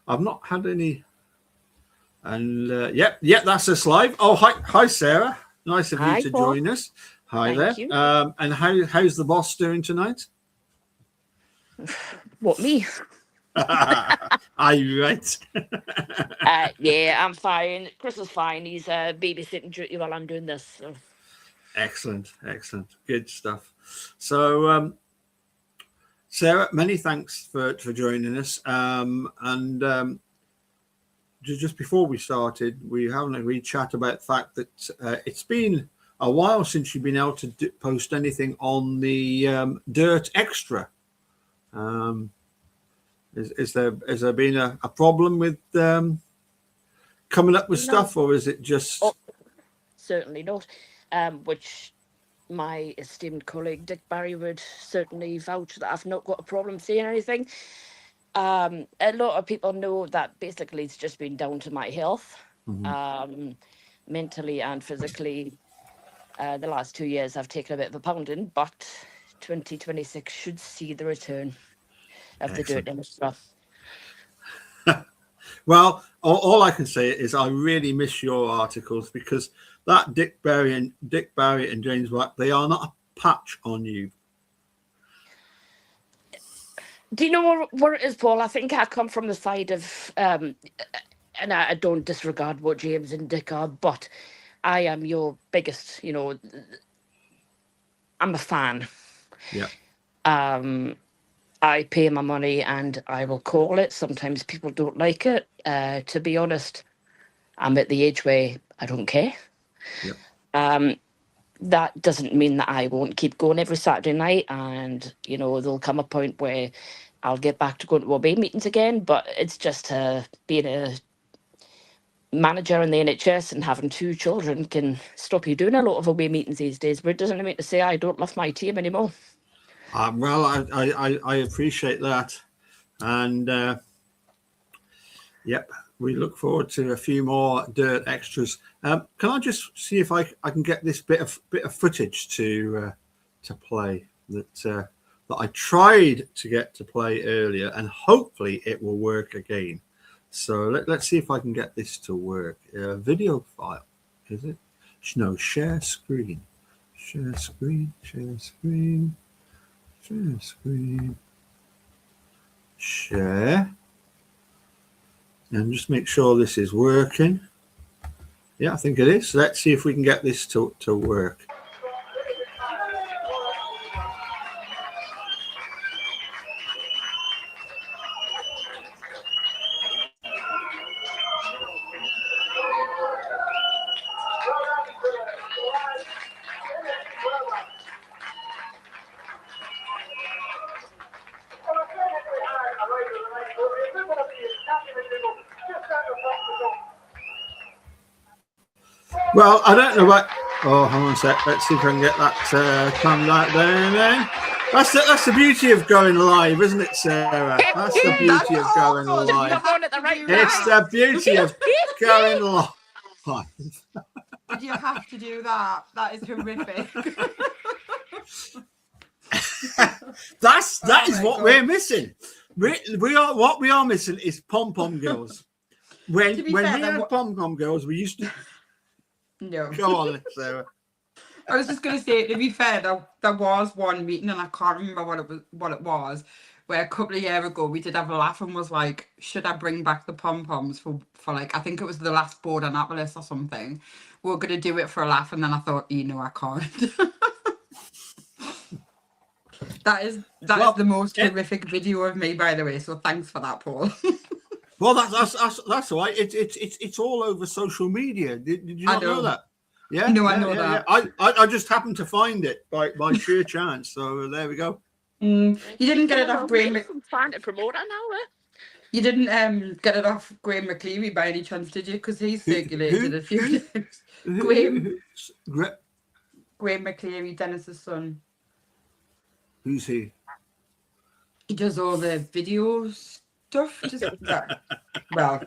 I've not had any. And yep, that's us live. Oh, hi, Sarah. Nice of you to Paul. join us. Hi Thank there. you. And how's the boss doing tonight? What, me? Are you right? Yeah, I'm fine. Chris is fine. He's babysitting duty while I'm doing this. So. Excellent. Good stuff. So, Sarah, many thanks for joining us. And just before we started, we having a wee chat about the fact that it's been a while since you've been able to post anything on the Dirt Extra. Is there been a problem with coming up with stuff, or is it just? Oh, certainly not. Which my esteemed colleague Dick Barry would certainly vouch that I've not got a problem saying anything. A lot of people know that basically it's just been down to my health, mentally and physically. The last 2 years I've taken a bit of a pounding, but 2026 should see the return of the dirt and stuff. Well, all I can say is I really miss your articles, because that Dick Barry and James Black, they are not a patch on you. Do you know where it is, Paul? I think I come from the side of, and I don't disregard what James and Dick are, but I am your biggest, I'm a fan. Yeah. I pay my money and I will call it. Sometimes people don't like it. To be honest, I'm at the age where I don't care. Yep. That doesn't mean that I won't keep going every Saturday night, and there'll come a point where I'll get back to going to away meetings again. But it's just being a manager in the NHS and having 2 children can stop you doing a lot of away meetings these days. But it doesn't mean to say I don't love my team anymore. Well, I appreciate that, and yep, we look forward to a few more Dirt Extras. Can I just see if I can get this bit of footage to play that I tried to get to play earlier, and hopefully it will work again. So let's see if I can get this to work. Video file, is it? No, share screen. Share screen. Share screen. Share screen. Share. And just make sure this is working. Yeah, I think it is. Let's see if we can get this to work. Well, I don't know what. Oh, hang on a sec. Let's see if I can get that crammed out there. Then that's the beauty of going live, isn't it, Sarah? That's the beauty of going live. It's the beauty of going live. Did you have to do that? That is horrific. that is what we're missing. We are missing is pom pom girls. When we had pom pom girls, we used to. No. Go on, Sarah. I was just going to say, to be fair, there was one meeting, and I can't remember what it was, where a couple of years ago we did have a laugh and was like, should I bring back the pom-poms for like, I think it was the last board Annapolis or something. We were going to do it for a laugh, and then I thought, I can't. That is the most horrific video of me, by the way, so thanks for that, Paul. Well, that's all right. It's all over social media. Did you not know that? Yeah. No, I know that. Yeah. I just happened to find it by sheer chance. So there we go. You didn't get it off Graham. I'm trying to promote it now. You didn't get it off Graham McCleary by any chance, did you? Because he circulated a few times. Graham McCleary, Dennis's son. Who's he? He does all the videos. Stuff, well,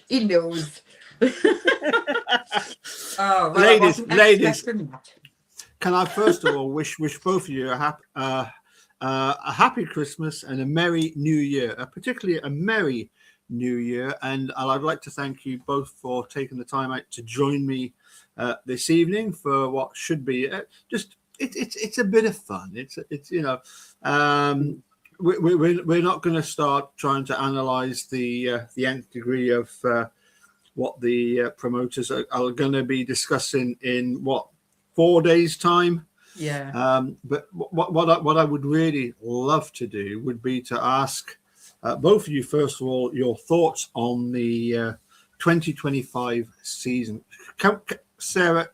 he knows. Ladies, can I first of all wish both of you a happy Christmas and a merry New Year, particularly a merry new year. And I'd like to thank you both for taking the time out to join me this evening for what should be it's a bit of fun. It's we're not going to start trying to analyze the nth degree of what the promoters are going to be discussing in 4 days time. Yeah. But what I would really love to do would be to ask both of you, first of all, your thoughts on the 2025 season. Sarah,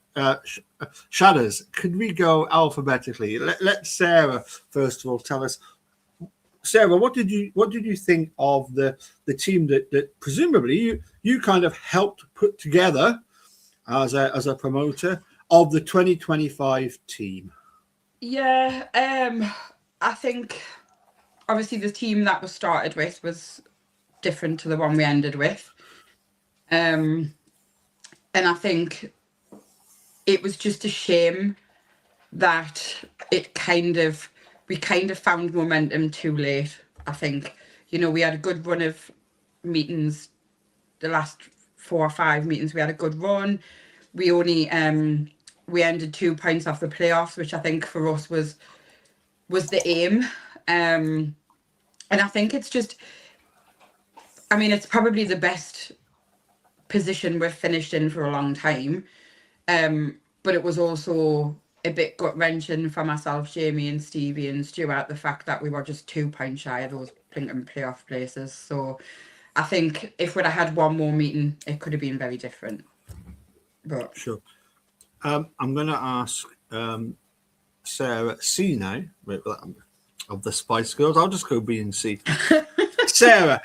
Shadows, could we go alphabetically? Let Sarah first of all tell us. Sarah, what did you think of the team that presumably you kind of helped put together as a promoter of the 2025 team? Yeah, I think obviously the team that was started with was different to the one we ended with. And I think it was just a shame that we kind of found momentum too late. I think, we had a good run of meetings, the last 4 or 5 meetings, we had a good run. We only, we ended 2 points off the playoffs, which I think for us was the aim. And I think it's probably the best position we've finished in for a long time. But it was also a bit gut-wrenching for myself, Jamie and Stevie and Stuart, the fact that we were just 2 points shy of those blinking playoff places. So I think if we'd have had one more meeting, it could have been very different. But sure. I'm going to ask Sarah C now of the Spice Girls. I'll just go B and C. Sarah,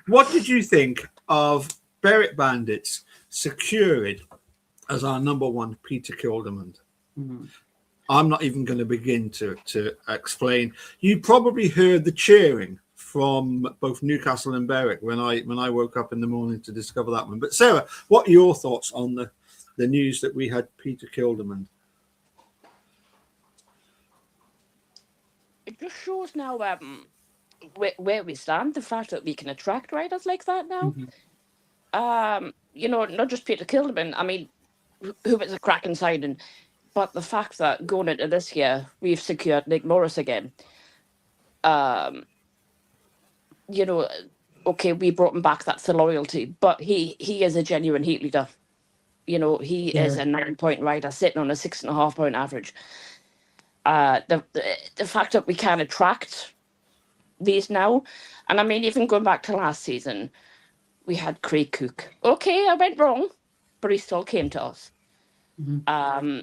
what did you think of Berwick Bandits securing as our number one Peter Kilderman? Mm-hmm. I'm not even going to begin to explain. You probably heard the cheering from both Newcastle and Berwick when I woke up in the morning to discover that one. But Sarah, what are your thoughts on the news that we had Peter Kilderman? It just shows now where we stand, the fact that we can attract riders like that now. Mm-hmm. Not just Peter Kilderman. I mean, who was a cracking signing, but the fact that going into this year we've secured Nick Morris again. Okay, we brought him back. That's the loyalty, but he is a genuine heat leader. He is a 9-point rider sitting on a 6.5 point average. The fact that we can attract these now, and I mean, even going back to last season, we had Craig Cook. Okay, I went wrong, but he still came to us. Mm-hmm.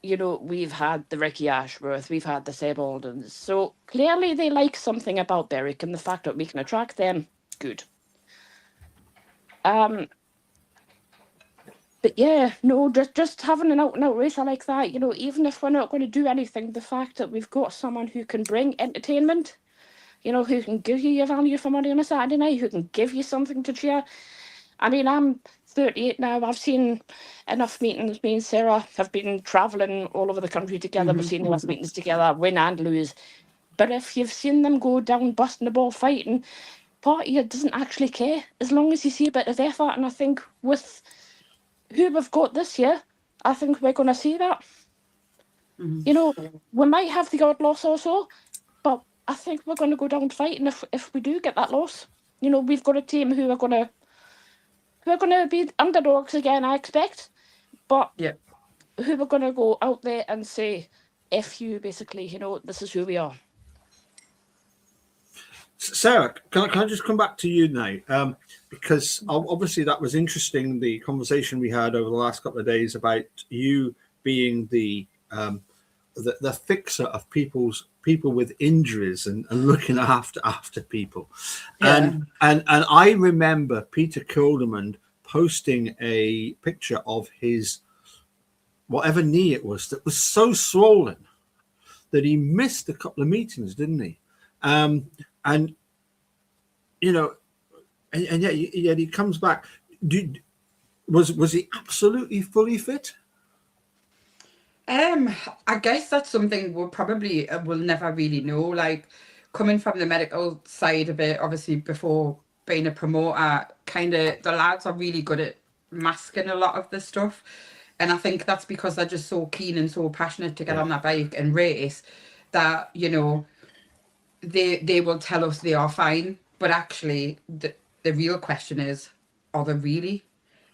We've had the Ricky Ashworth, we've had the Seb Aldens. So clearly they like something about Berwick, and the fact that we can attract them, good. But yeah, no, just having an out-and-out racer like that, even if we're not going to do anything, the fact that we've got someone who can bring entertainment, who can give you your value for money on a Saturday night, who can give you something to cheer. I mean, I'm 38 now. I've seen enough meetings. Me and Sarah have been travelling all over the country together. Mm-hmm. We've seen enough meetings together, win and lose. But if you've seen them go down, busting the ball, fighting, part of you doesn't actually care, as long as you see a bit of effort. And I think with who we've got this year, I think we're going to see that. Mm-hmm. We might have the odd loss or so, but I think we're going to go down fighting if we do get that loss. We've got a team who are going to be underdogs again, I expect, but who are going to go out there and say, F you, basically, this is who we are. Sarah, can I just come back to you now? Because obviously that was interesting, the conversation we had over the last couple of days about you being the fixer of people with injuries and looking after people. Yeah. And I remember Peter Kilderman posting a picture of his whatever knee it was that was so swollen that he missed a couple of meetings, didn't he? And yet he comes back. Was he absolutely fully fit? I guess that's something we'll never really know. Like, coming from the medical side of it, obviously before being a promoter, kind of the lads are really good at masking a lot of the stuff. And I think that's because they're just so keen and so passionate to get on that bike and race that, you know, they will tell us they are fine. But actually, the real question is, are they really?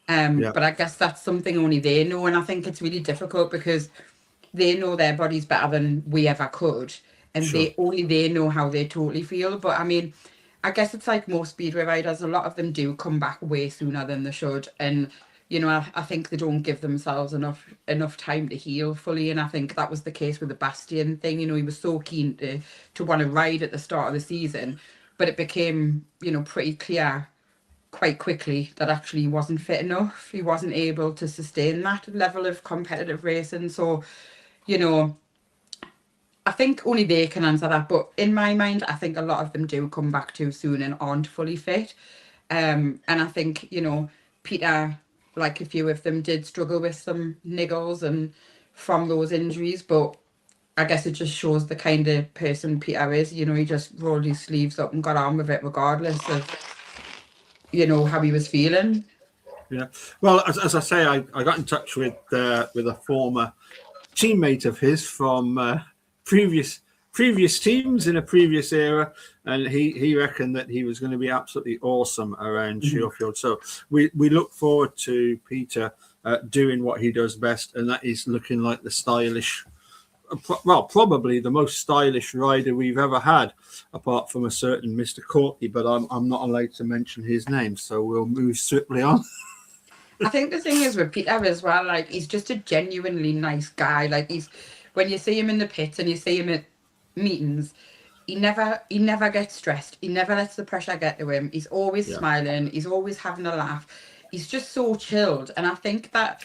But I guess that's something only they know. And I think it's really difficult because they know their bodies better than we ever could. And Sure. they know how they totally feel. But I mean, I guess it's like most speedway riders, a lot of them do come back way sooner than they should. And, you know, I think they don't give themselves enough time to heal fully. And I think that was the case with the Bastian thing. You know, he was so keen to want to ride at the start of the season, but it became, you know, pretty clear quite quickly that actually he wasn't fit enough. He wasn't able to sustain that level of competitive racing. So, you know, I think only they can answer that. But in my mind, I think a lot of them do come back too soon and aren't fully fit. And I think, you know, Peter, like a few of them did struggle with some niggles and from those injuries, but I guess it just shows the kind of person Peter is. You know, he just rolled his sleeves up and got on with it regardless of, you know, how he was feeling. Yeah. Well, as I say, I got in touch with a former teammate of his from previous teams in a previous era, and he reckoned that he was going to be absolutely awesome around Shielfield. So we look forward to Peter doing what he does best, and that is looking like the stylish, well, probably the most stylish rider we've ever had, apart from a certain Mr. Courtney, but I'm not allowed to mention his name, so we'll move swiftly on. I think the thing is with Peter as well, like he's just a genuinely nice guy. Like when you see him in the pits and you see him at meetings, he never gets stressed. He never lets the pressure get to him. He's always smiling. He's always having a laugh. He's just so chilled, and I think that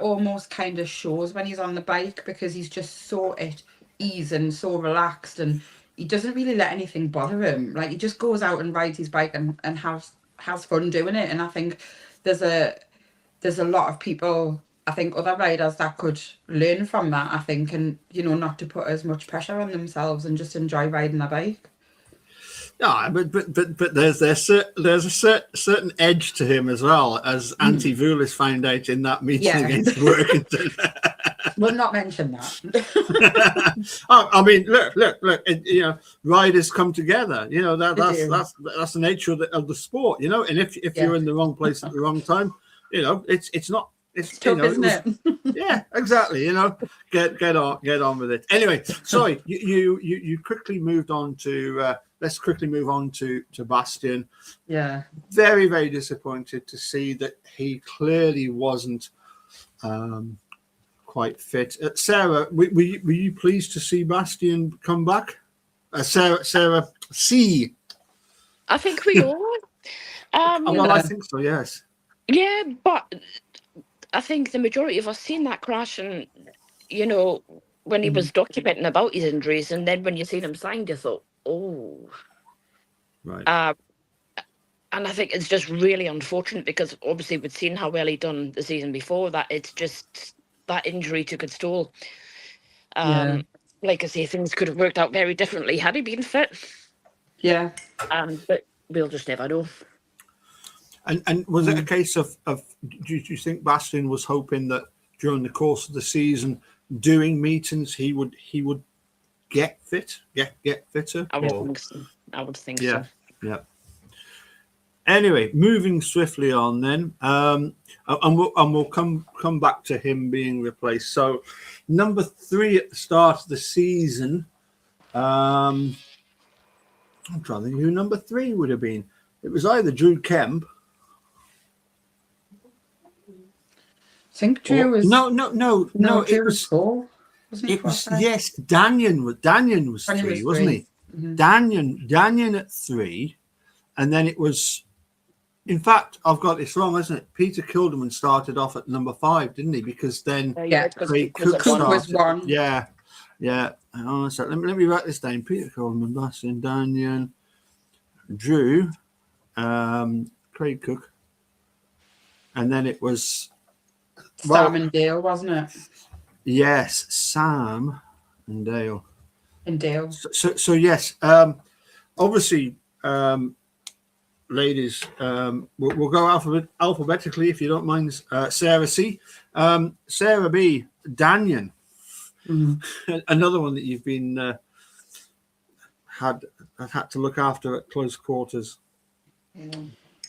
almost kind of shows when he's on the bike because he's just so at ease and so relaxed, and he doesn't really let anything bother him. Like he just goes out and rides his bike and has fun doing it. And I think there's a lot of people, I think other riders that could learn from that, I think, and, you know, not to put as much pressure on themselves and just enjoy riding their bike. Yeah, but there's a certain edge to him as well, as Antti Vulis found out in that meeting against Workington. We'll not mention that. I mean, look. You know, riders come together. You know that's the nature of the sport. You know, and if you're in the wrong place at the wrong time, you know, it's not. It's tough, isn't it? Yeah, exactly. You know, get on with it. Anyway, sorry, you quickly moved on to. Let's quickly move on to Bastian. Yeah. Very, very disappointed to see that he clearly wasn't quite fit. Sarah, were you pleased to see Bastian come back? Sarah C. I think we all. Well, I think so, yes. Yeah, but I think the majority of us seen that crash, and, you know, when he was documenting about his injuries, and then when you seen him signed, you thought, oh. Right. And I think it's just really unfortunate because obviously we'd seen how well he'd done the season before, that it's just that injury took its toll. Like I say, things could have worked out very differently had he been fit. Yeah. But we'll just never know. And was it a case of do you think Bastian was hoping that during the course of the season, doing meetings, he would get fit, get fitter? I would think so. Yeah. Anyway, moving swiftly on then, and we'll come back to him being replaced. So, number 3 at the start of the season. I'm trying to think who number 3 would have been. It was either Drew Kemp. I think Drew was no. Drew was 4. It was yes. Daniel was 3, wasn't he? Mm-hmm. Daniel at 3, and then it was. In fact, I've got this wrong, isn't it? Peter Kilderman started off at number 5, didn't he? Because then Craig Cook started. Was 1. Yeah. Hang on a sec. Let me write this down. Peter Kilderman, Bastian, Daniel, Drew, Craig Cook, and then it was Sam and Dale, wasn't it? Yes, Sam and Dale. And Dale. So yes, obviously. ladies, we'll go alphabetically if you don't mind. Sarah C, Sarah B, Danyan, another one that you've been had to look after at close quarters.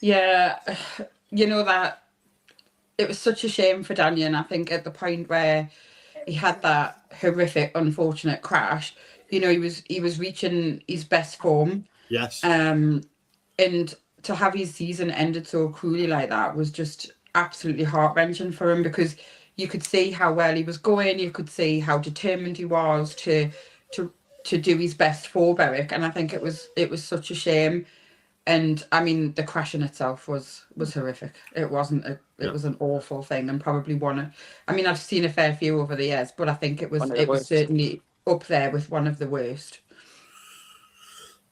Yeah, you know that it was such a shame for Danyan. I think at the point where he had that horrific, unfortunate crash, you know, he was reaching his best form. Yes. And to have his season ended so cruelly like that was just absolutely heart-wrenching for him, because you could see how well he was going, you could see how determined he was to do his best for Berwick, and I think it was such a shame. And I mean, the crash in itself was horrific. It wasn't it was an awful thing, and probably I mean, I've seen a fair few over the years, but I think it was certainly up there with one of the worst.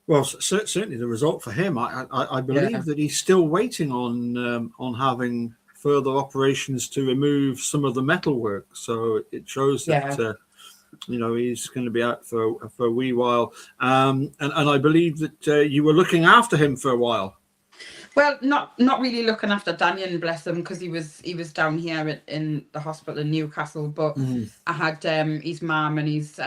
Well, certainly the result for him. I believe that he's still waiting on having further operations to remove some of the metalwork. So it shows that you know, he's going to be out for a wee while. And I believe that you were looking after him for a while. Well, not really looking after Danyan, bless him, because he was down here in the hospital in Newcastle. But I had his mum and his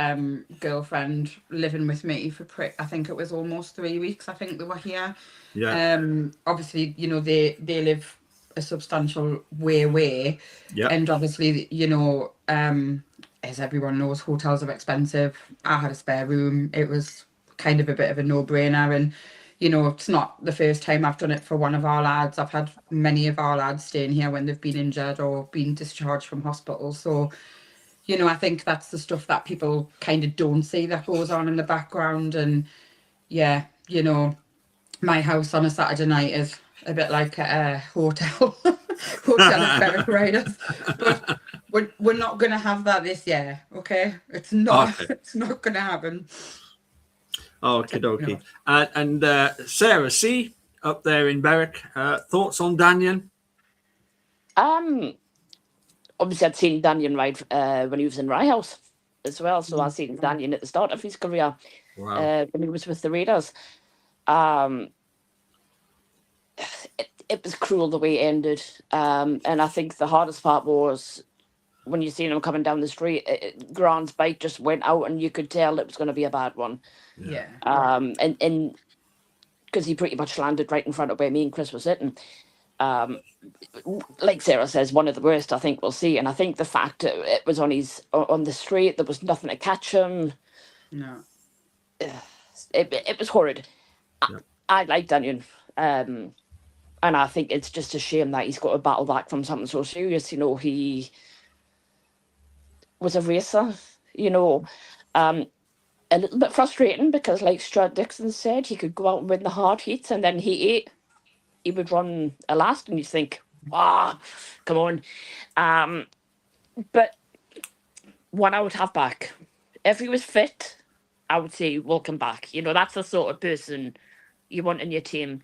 girlfriend living with me for I think it was almost 3 weeks. I think they were here. Yeah. Obviously, you know, they live a substantial way away. Yeah. And obviously, you know, as everyone knows, hotels are expensive. I had a spare room. It was kind of a bit of a no-brainer, and you know, it's not the first time I've done it for one of our lads. I've had many of our lads staying here when they've been injured or been discharged from hospital. So, you know, I think that's the stuff that people kind of don't see that goes on in the background. And yeah, you know, my house on a Saturday night is a bit like a hotel, hotel of Berwick Riders. But we're not going to have that this year, okay? It's not. Okay. It's not going to happen. Okie dokie. And Sarah C, up there in Berwick, thoughts on Danyan? Obviously I'd seen Danyan ride when he was in Rye House as well. So I've seen Danyan at the start of his career. Wow. When he was with the Raiders. It was cruel the way it ended. And I think the hardest part was when you seen him coming down the street, Grant's bike just went out and you could tell it was going to be a bad one. Yeah. And because he pretty much landed right in front of where me and Chris were sitting. Like Sarah says, one of the worst I think we'll see. And I think the fact it was on the street, there was nothing to catch him. No. It was horrid. Yeah. I like Danyan. And I think it's just a shame that he's got to battle back from something so serious. You know, he was a racer, you know, a little bit frustrating because, like Stuart Dixon said, he could go out and win the hard heats, and then he would run a last, and you think, come on. But one I would have back, if he was fit, I would say welcome back. You know, that's the sort of person you want in your team.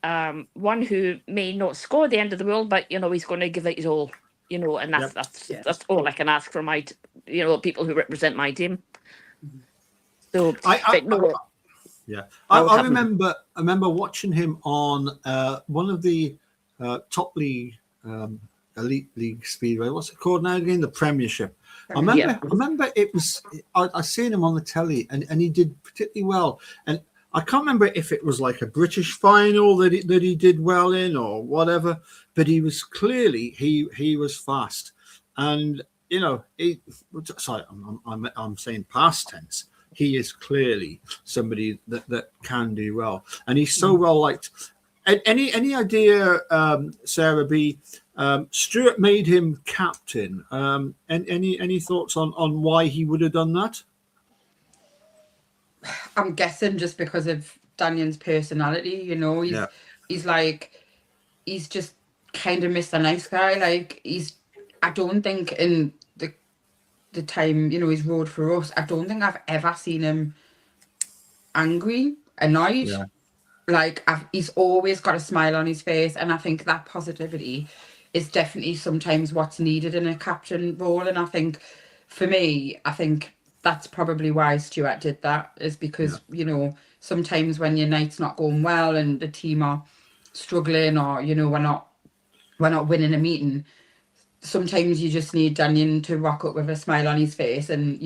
One who may not score at the end of the world, but you know he's going to give it his all. You know, and that's all I can ask for my, you know, people who represent my team. So I remember watching him on one of the top league, elite league Speedway. What's it called now again? The Premiership. I remember it was. I seen him on the telly, and he did particularly well. And I can't remember if it was like a British final that he did well in or whatever, but he was clearly he was fast, and you know I'm saying past tense. He is clearly somebody that can do well, and he's so well liked. Any idea, Sarah B? Stuart made him captain. And any thoughts on why he would have done that? I'm guessing just because of Danyan's personality, you know, he's just kind of Mr. Nice Guy. Like I don't think in the time, you know, he's rode for us, I don't think I've ever seen him angry, annoyed. Yeah. Like he's always got a smile on his face, and I think that positivity is definitely sometimes what's needed in a captain role. And I think for me, that's probably why Stuart did that, is because, you know, sometimes when your night's not going well and the team are struggling, or we're not winning a meeting, sometimes you just need Daniel to rock up with a smile on his face and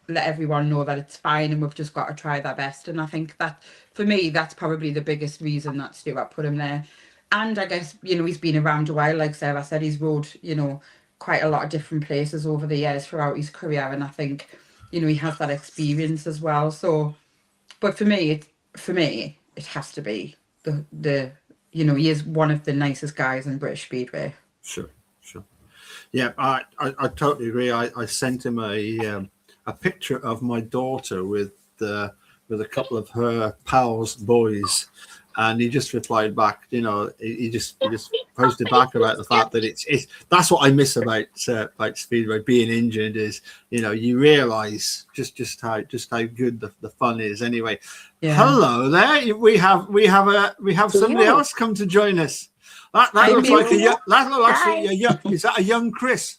let everyone know that it's fine and we've just got to try their best. And I think that for me, that's probably the biggest reason that Stuart put him there. And I guess he's been around a while, like Sarah said, he's rode quite a lot of different places over the years throughout his career, and I think he has that experience as well. So, but for me it has to be the he is one of the nicest guys in British Speedway. Sure. Yeah, I totally agree. I sent him a picture of my daughter with a couple of her pals, boys, and he just replied back. He just posted back about the fact that it's that's what I miss about Speedway being injured is you realise just how good the fun is. Anyway, Hello there. We have somebody else come to join us. That looks like a young. Is that a young Chris?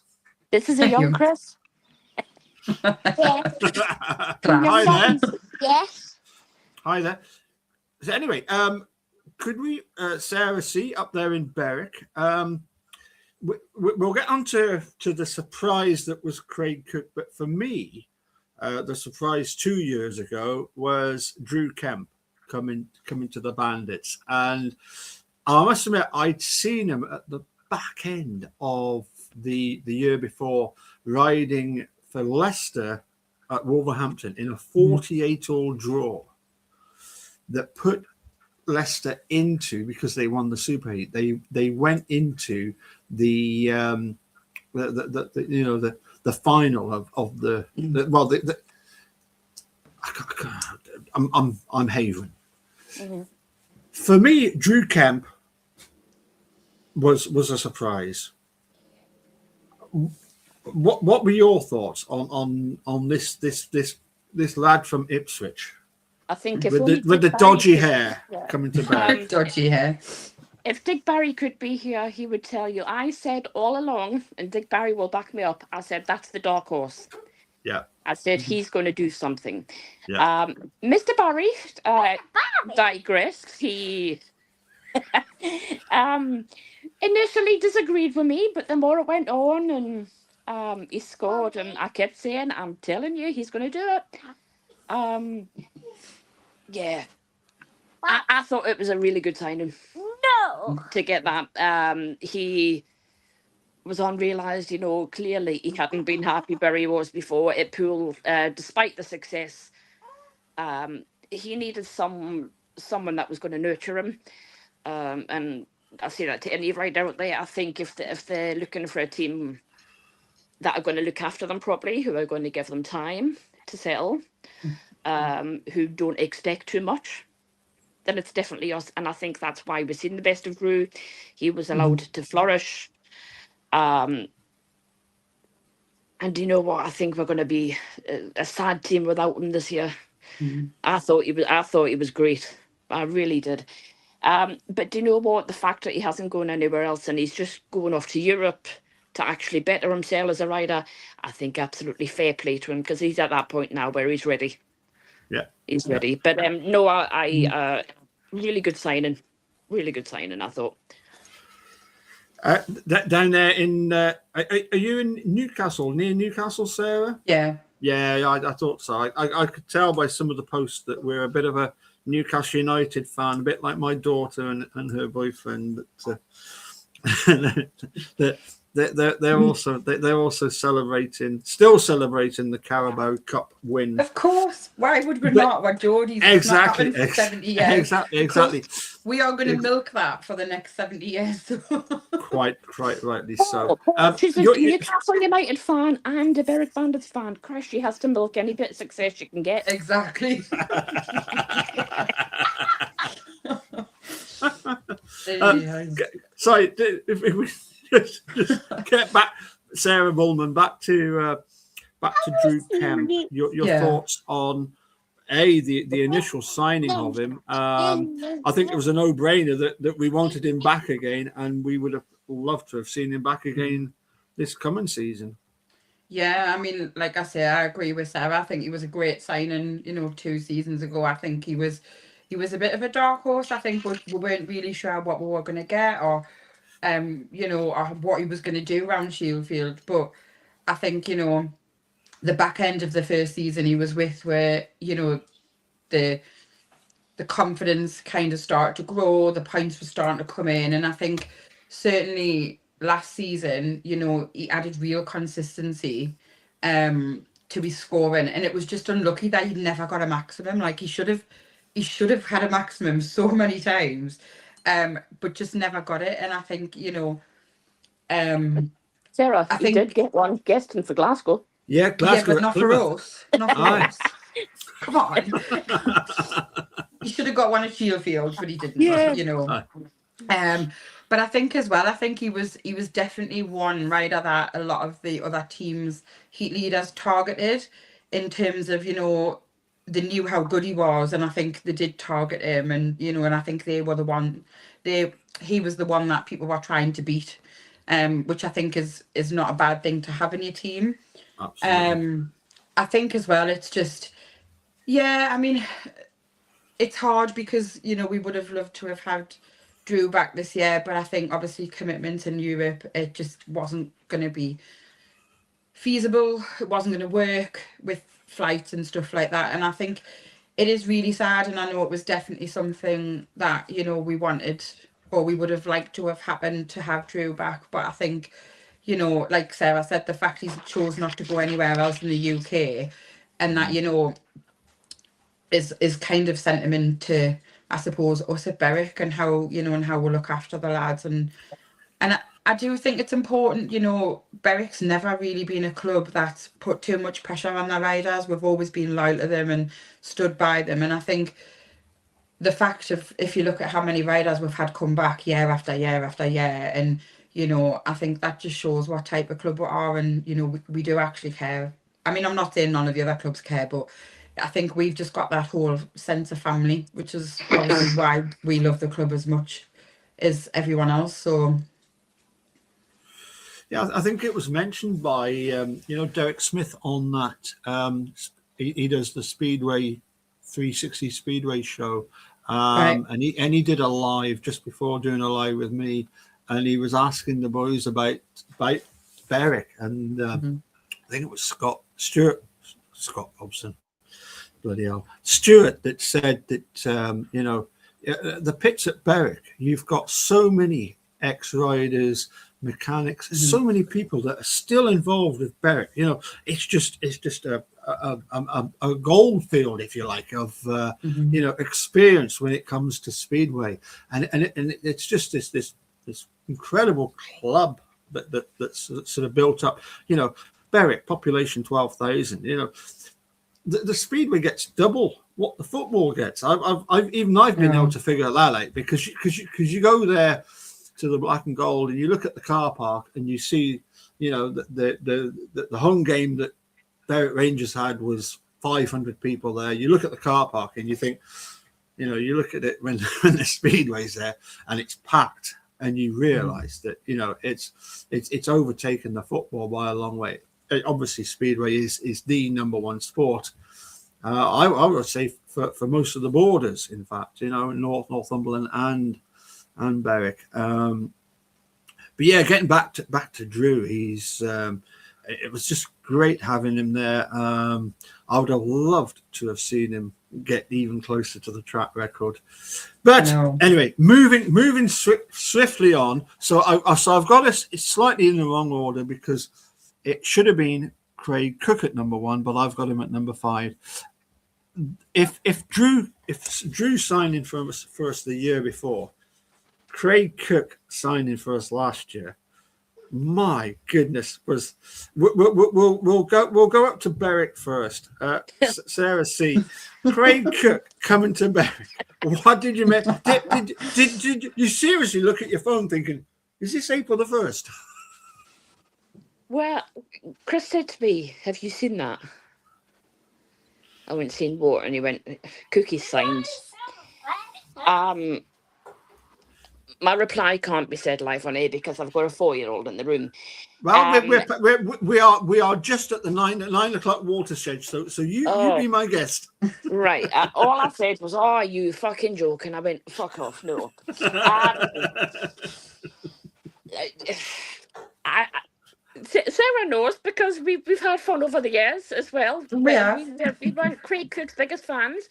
This is a young Chris. Hi there. Yes. Hi there. So anyway, could we, Sarah C, up there in Berwick? We'll get on to the surprise that was Craig Cook, but for me, the surprise 2 years ago was Drew Kemp coming to the Bandits, and I must admit I'd seen him at the back end of the year before riding for Leicester at Wolverhampton in a 48-all draw that put Leicester into, because they won the Super Heat, they went into the final of the I'm Haven. Mm-hmm. For me, Drew Kemp was a surprise. What were your thoughts on this lad from Ipswich? I think with the dodgy hair coming to bear. Dodgy hair. If Dick Barry could be here, he would tell you. I said all along, and Dick Barry will back me up. I said that's the dark horse. Yeah. I said he's going to do something. Yeah. Mr. Barry digressed. He initially disagreed with me, but the more it went on, and he scored, and I kept saying, "I'm telling you, he's going to do it." Yeah. I thought it was a really good signing. No. To get that. He was unrealised, clearly he hadn't been happy where he was before at Poole, despite the success. He needed someone that was going to nurture him. And I say that to any rider out there. I think if they're looking for a team that are going to look after them properly, who are going to give them time to settle, who don't expect too much, then it's definitely us. And I think that's why we've seen the best of Drew. He was allowed to flourish. And you know what? I think we're going to be a sad team without him this year. I thought he was great. I really did. But do you know what? The fact that he hasn't gone anywhere else and he's just going off to Europe to actually better himself as a rider, I think absolutely fair play to him, because he's at that point now where he's ready. Yeah, he's ready. But no, I really good signing. Really good signing, I thought. Down there in, are you in Newcastle, near Newcastle, Sarah? Yeah. Yeah, I thought so. I could tell by some of the posts that we're a bit of a Newcastle United fan, a bit like my daughter and her boyfriend. That they're also still celebrating the Carabao Cup win. Of course. Why would we not? What Geordie's Exactly. for 70 years. Exactly. We are going to milk that for the next 70 years. Quite rightly so. She's a Newcastle United fan and a Berwick Bandits fan. Christ, she has to milk any bit of success she can get. Exactly. Sorry, if we just get back, Sarah Bullman, back to Drew Kemp. Your thoughts on the initial signing of him? I think it was a no-brainer that we wanted him back again, and we would have loved to have seen him back again this coming season. Yeah, I mean, like I say, I agree with Sarah. I think he was a great signing, 2 seasons ago. I think he was he was a bit of a dark horse. I think we weren't really sure what we were going to get, or or what he was going to do around Sheffield. But I think, the back end of the first season he was with, where, the confidence kind of started to grow, the points were starting to come in, and I think certainly last season, he added real consistency to his scoring, and it was just unlucky that he never got a maximum. Like, he should have had a maximum so many times, but just never got it. And I think, Sarah, I you did think, get one guesting for Glasgow. Yeah, yeah, Glasgow but at not for Plymouth. us. Not for Aye. us. Come on. He should have got one at Sheffield, but he didn't. Yeah. Aye. But I think as well, I think he was definitely one rider that a lot of the other teams, heat leaders, targeted, in terms of, they knew how good he was, and I think they did target him, and and I think they were the one, he was the one that people were trying to beat, which I think is not a bad thing to have in your team. Absolutely. I think as well, it's just, yeah, I mean, it's hard because, we would have loved to have had Drew back this year, but I think obviously commitment in Europe, it just wasn't going to be feasible. It wasn't going to work with flights and stuff like that. And I think it is really sad. And I know it was definitely something that, we wanted, or we would have liked to have happened, to have Drew back. But I think, like Sarah said, the fact he's chose not to go anywhere else in the UK, and that, is kind of sentiment to, I suppose, us at Berwick, and how, and how we'll look after the lads. And I do think it's important, Berwick's never really been a club that's put too much pressure on their riders. We've always been loyal to them and stood by them. And I think the fact of, if you look at how many riders we've had come back year after year after year, and, I think that just shows what type of club we are, and, we do actually care. I mean, I'm not saying none of the other clubs care, but I think we've just got that whole sense of family, which is obviously why we love the club as much as everyone else. So Yeah, I think it was mentioned by Derek Smith on that. He does the Speedway 360 Speedway show, right. and he did a live just before doing a live with me, and he was asking the boys about Berwick, and I think it was Scott Hobson, bloody hell, Stuart, that said that the pits at Berwick, you've got so many ex-riders, mechanics, so many people that are still involved with Berwick. It's just a gold field, if you like, of experience when it comes to Speedway, and it's just this incredible club that's sort of built up. Berwick, population 12,000. The Speedway gets double what the football gets. I've been able to figure that out, because you go there to the Black and Gold, and you look at the car park, and you see, the home game that Berwick Rangers had was 500 people there. You look at the car park, and you think, you look at it when the Speedway's there, and it's packed, and you realise that it's overtaken the football by a long way. Obviously, Speedway is the number one sport. I would say for most of the borders, in fact, Northumberland and Berwick. But yeah, getting back to Drew, it was just great having him there. I would have loved to have seen him get even closer to the track record. But anyway, moving swiftly on. So I've got us it's slightly in the wrong order, because it should have been Craig Cook at number 1, but I've got him at number 5. If Drew signed in for us the year before, Craig Cook signing for us last year, my goodness, we'll go up to Berwick first. Sarah C. Craig Cook coming to Berwick. What did you make? Did you seriously look at your phone thinking, is this April the 1st? Well, Chris said to me, "Have you seen that?" I went, "Seen what?" And he went, "Cookie signed." my reply can't be said live on air because I've got a 4-year-old in the room. Well, we are just at the 9 o'clock watershed, so you be my guest. Right. All I said was, "Oh, you fucking joke," and I went, "Fuck off, no." Sarah knows because we've had fun over the years as well. Yeah. We weren't Craig Cook's biggest fans.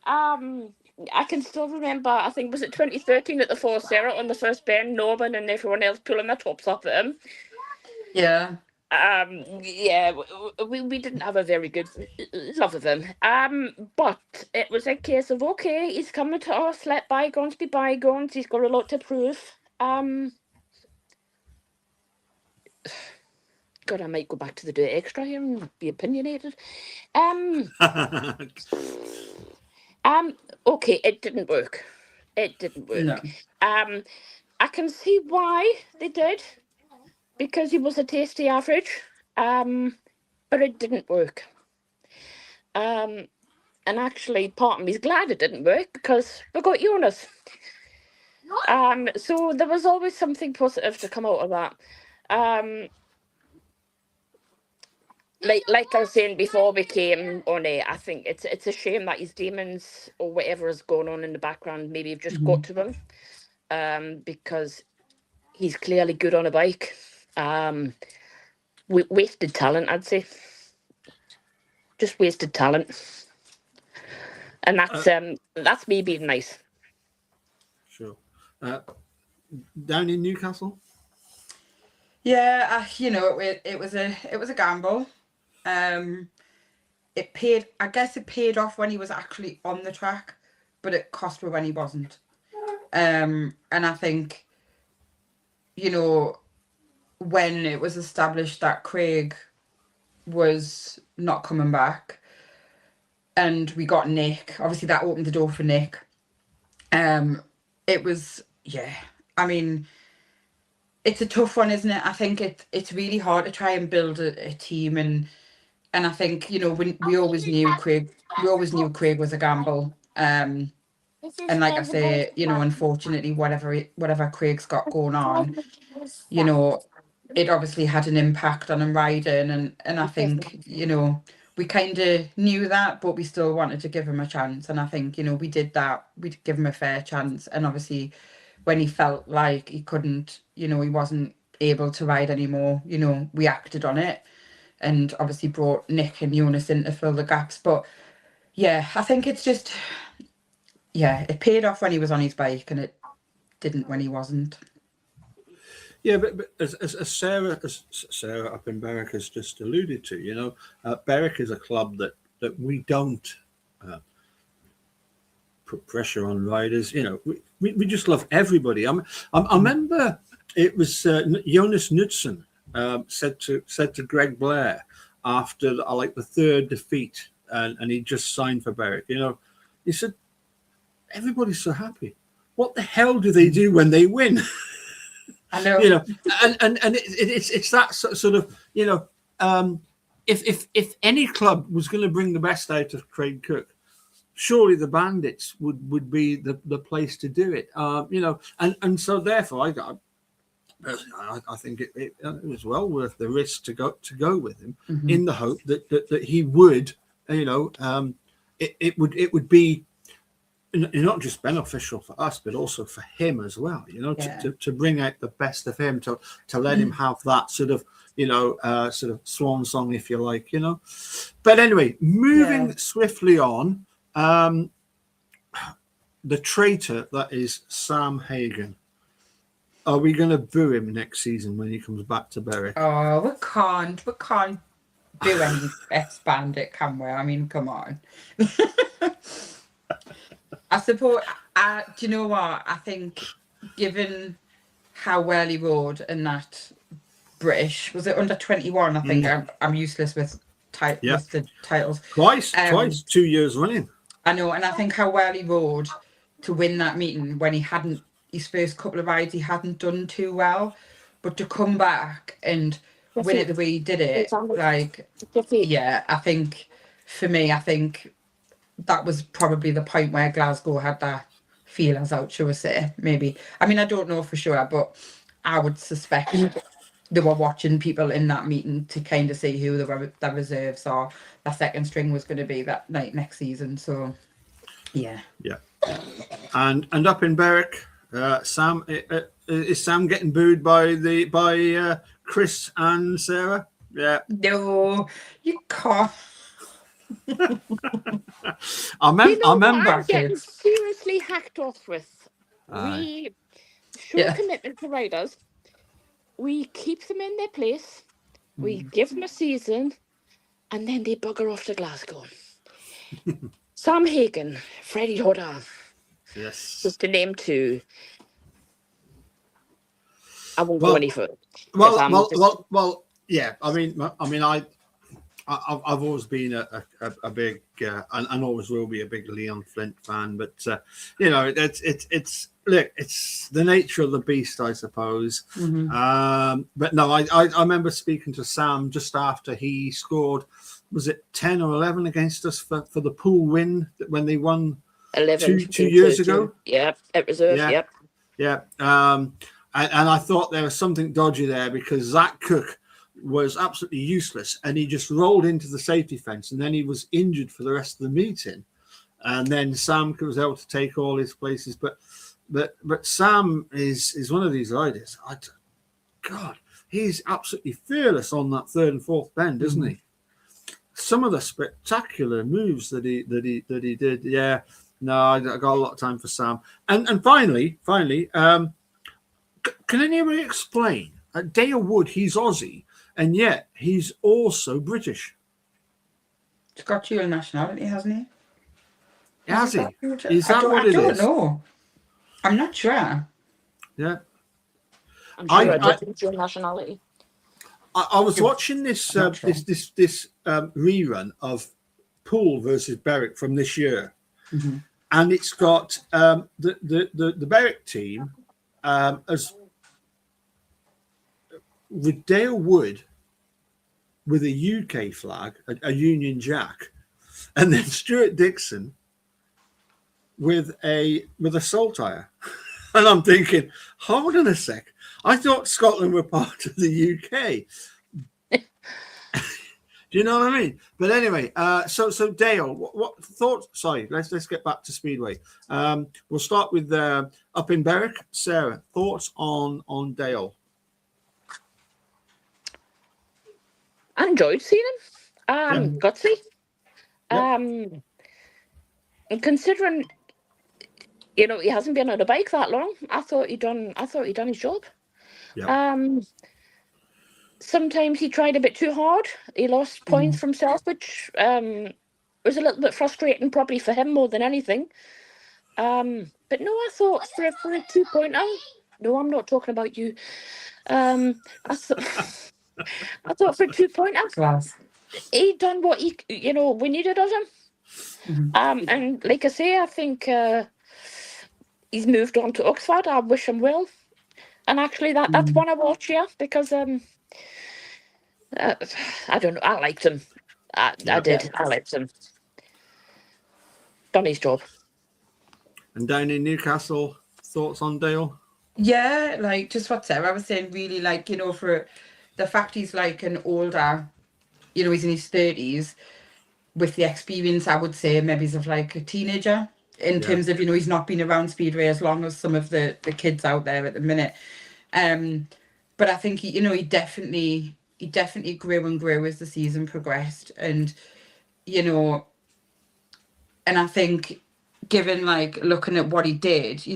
I can still remember, I think, was it 2013 at the Four Sarah on the first bend, Norman and everyone else pulling their tops off at him. Yeah. Yeah, we didn't have a very good love of him. But it was a case of, okay, he's coming to us, let bygones be bygones, he's got a lot to prove. God, I might go back to the Dirt Extra here and be opinionated. Okay, it didn't work. It didn't work. No. I can see why they did, because he was a tasty average. But it didn't work. And actually, part of me's glad it didn't work because we got Jonas. So there was always something positive to come out of that. Like I was saying before we came on air, I think it's a shame that his demons or whatever is going on in the background maybe have just got to him, because he's clearly good on a bike. Wasted talent, I'd say. Just wasted talent, and that's me being nice. Sure. Down in Newcastle. Yeah, it was a gamble. It paid. I guess it paid off when he was actually on the track, but it cost me when he wasn't. And I think, when it was established that Craig was not coming back, and we got Nick, obviously that opened the door for Nick. It was, yeah. I mean, it's a tough one, isn't it? I think it's really hard to try and build a team, and I think when we always knew Craig was a gamble. And like I say, unfortunately, whatever Craig's got going on, it obviously had an impact on him riding, and I think we kind of knew that, but we still wanted to give him a chance, and I think we did that. We give him a fair chance, and obviously when he felt like he couldn't, he wasn't able to ride anymore, we acted on it, and obviously brought Nick and Jonas in to fill the gaps. But yeah, I think it's just, yeah, it paid off when he was on his bike, and it didn't when he wasn't. Yeah, but as Sarah up in Berwick has just alluded to, Berwick is a club that we don't put pressure on riders. We just love everybody. I remember it was Jonas Knudsen said to Greg Blair after the third defeat, and he just signed for Berwick. He said, "Everybody's so happy. What the hell do they do when they win?" I know. And it's that sort of if any club was going to bring the best out of Craig Cook, surely the Bandits would be the place to do it. And so therefore I think it was well worth the risk to go with him, in the hope that he would, it would be not just beneficial for us, but also for him as well, to bring out the best of him, to let him have that sort of, sort of swan song, if you like, But anyway, moving swiftly on, the traitor that is Sam Hagen. Are we going to boo him next season when he comes back to Berwick? Oh, we can't do any best bandit, can we? I mean, come on. I suppose, do you know what? I think given how well he rode in that British, was it under 21? I think I'm useless with the titles. Twice, 2 years running. I know, and I think how well he rode to win that meeting when he hadn't, his first couple of rides, he hadn't done too well. But to come back and win it the way he did it, yeah, I think, for me, that was probably the point where Glasgow had that feelers out, shall we say? Maybe. I mean, I don't know for sure, but I would suspect they were watching people in that meeting to kind of see who the reserves or the second string was going to be that night next season. So, yeah. Yeah. And up in Berwick, Sam, is Sam getting booed by Chris and Sarah? Yeah. No, you can't. I You know what I'm remember. getting seriously hacked off with? We show Yeah. commitment to riders. We keep them in their place. We give them a season, and then they bugger off to Glasgow. Sam Hagen, Freddie Hodder, Yes. just to name two. I won't go any further. Well. Yeah. I mean, I've always been a big and always will be a big Leon Flint fan, but it's look, it's the nature of the beast, I suppose. But no, I remember speaking to Sam just after he scored. Was it 10 or 11 against us for the pool win when they won 11 two years ago? Yeah, at reserve. Yeah. Yep. Yeah. And I thought there was something dodgy there because Zach Cook was absolutely useless and he just rolled into the safety fence and then he was injured for the rest of the meeting. And then Sam was able to take all his places. But Sam is one of these riders. God, he's absolutely fearless on that third and fourth bend, isn't he? Some of the spectacular moves that he did. Yeah. No, I got a lot of time for Sam. And finally, can anybody explain? Dale Wood, he's Aussie, and yet he's also British. He's got dual nationality, hasn't he? Has he? Is that what it is? I don't know. I'm not sure. Yeah. I'm sure I did your nationality. I was watching this rerun of Poole versus Berwick from this year, and it's got the Berwick team as with Dale Wood with a UK flag, a Union Jack, and then Stuart Dixon with a saltire. And I'm thinking, hold on a sec. I thought Scotland were part of the UK. Do you know what I mean? But anyway, so Dale, what thoughts? Sorry, let's get back to Speedway. We'll start with up in Berwick. Sarah, thoughts on Dale? I enjoyed seeing him. Gutsy. Yep. And considering, he hasn't been on a bike that long, I thought he'd done his job. Yep. Sometimes he tried a bit too hard. He lost points from himself, which was a little bit frustrating, probably for him more than anything. But no, I thought for a 2.0. No, I'm not talking about you. I thought for a 2.0, he done what we needed of him. And like I say, I think he's moved on to Oxford. I wish him well. And actually, that's one I watch, because I don't know. I liked him. I did. I liked him. Done his job. And down in Newcastle, thoughts on Dale? Yeah, like just what Sarah was saying, really, like, for the fact he's like an older, he's in his 30s with the experience, I would say, maybe he's of like a teenager in terms of, he's not been around Speedway as long as some of the kids out there at the minute. But I think he definitely grew and grew as the season progressed. And, and I think given looking at what he did, he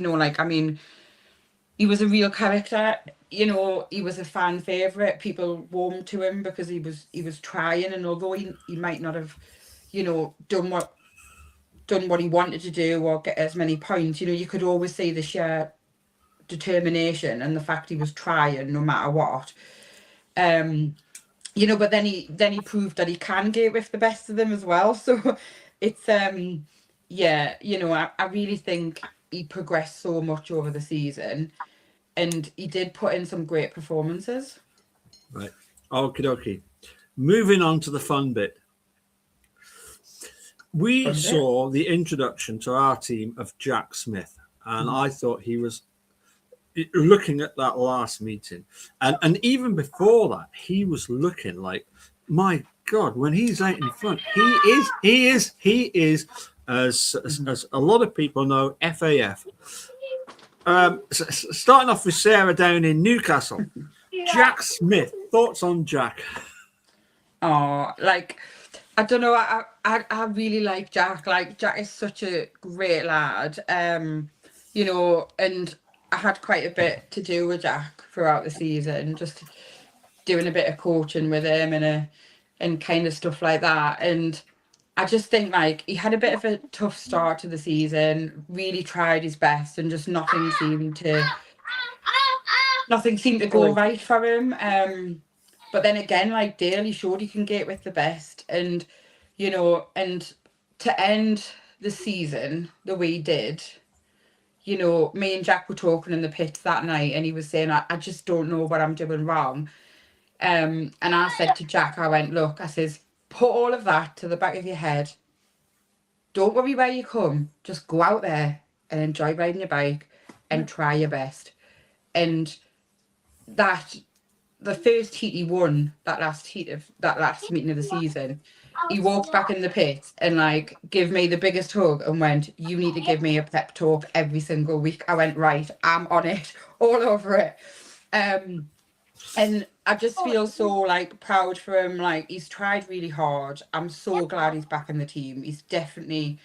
was a real character. He was a fan favourite. People warmed to him because he was trying, and although he might not have, done what he wanted to do or get as many points, you could always see the sheer determination and the fact he was trying no matter what. But then he proved that he can get with the best of them as well. So it's I really think he progressed so much over the season, and he did put in some great performances. Right. Okie dokie. Moving on to the fun bit. We saw the introduction to our team of Jack Smith. and I thought he was looking at that last meeting, and even before that, he was looking like, my God, when he's out in front, he is as a lot of people know, FAF. Starting off with Sarah down in Newcastle. Jack Smith, thoughts on Jack? Oh, like, I don't know. I really like Jack. Like, Jack is such a great lad. You know, and I had quite a bit to do with Jack throughout the season, just doing a bit of coaching with him and kind of stuff like that. And I just think like he had a bit of a tough start to the season, really tried his best, and just nothing seemed to go right for him. But then again, like Dale, he showed he can get with the best, and you know, and to end the season the way he did, you know, me and Jack were talking in the pits that night, and he was saying, I just don't know what I'm doing wrong. And I said to Jack, I went, look, I says, put all of that to the back of your head. Don't worry where you come. Just go out there and enjoy riding your bike and try your best. And that the first heat he won, that last meeting of the season, he walked back in the pit and like gave me the biggest hug and went, you need to give me a pep talk every single week. I went, right, I'm on it, all over it. And I just feel so like proud for him. Like he's tried really hard. I'm so glad he's back in the team. He's definitely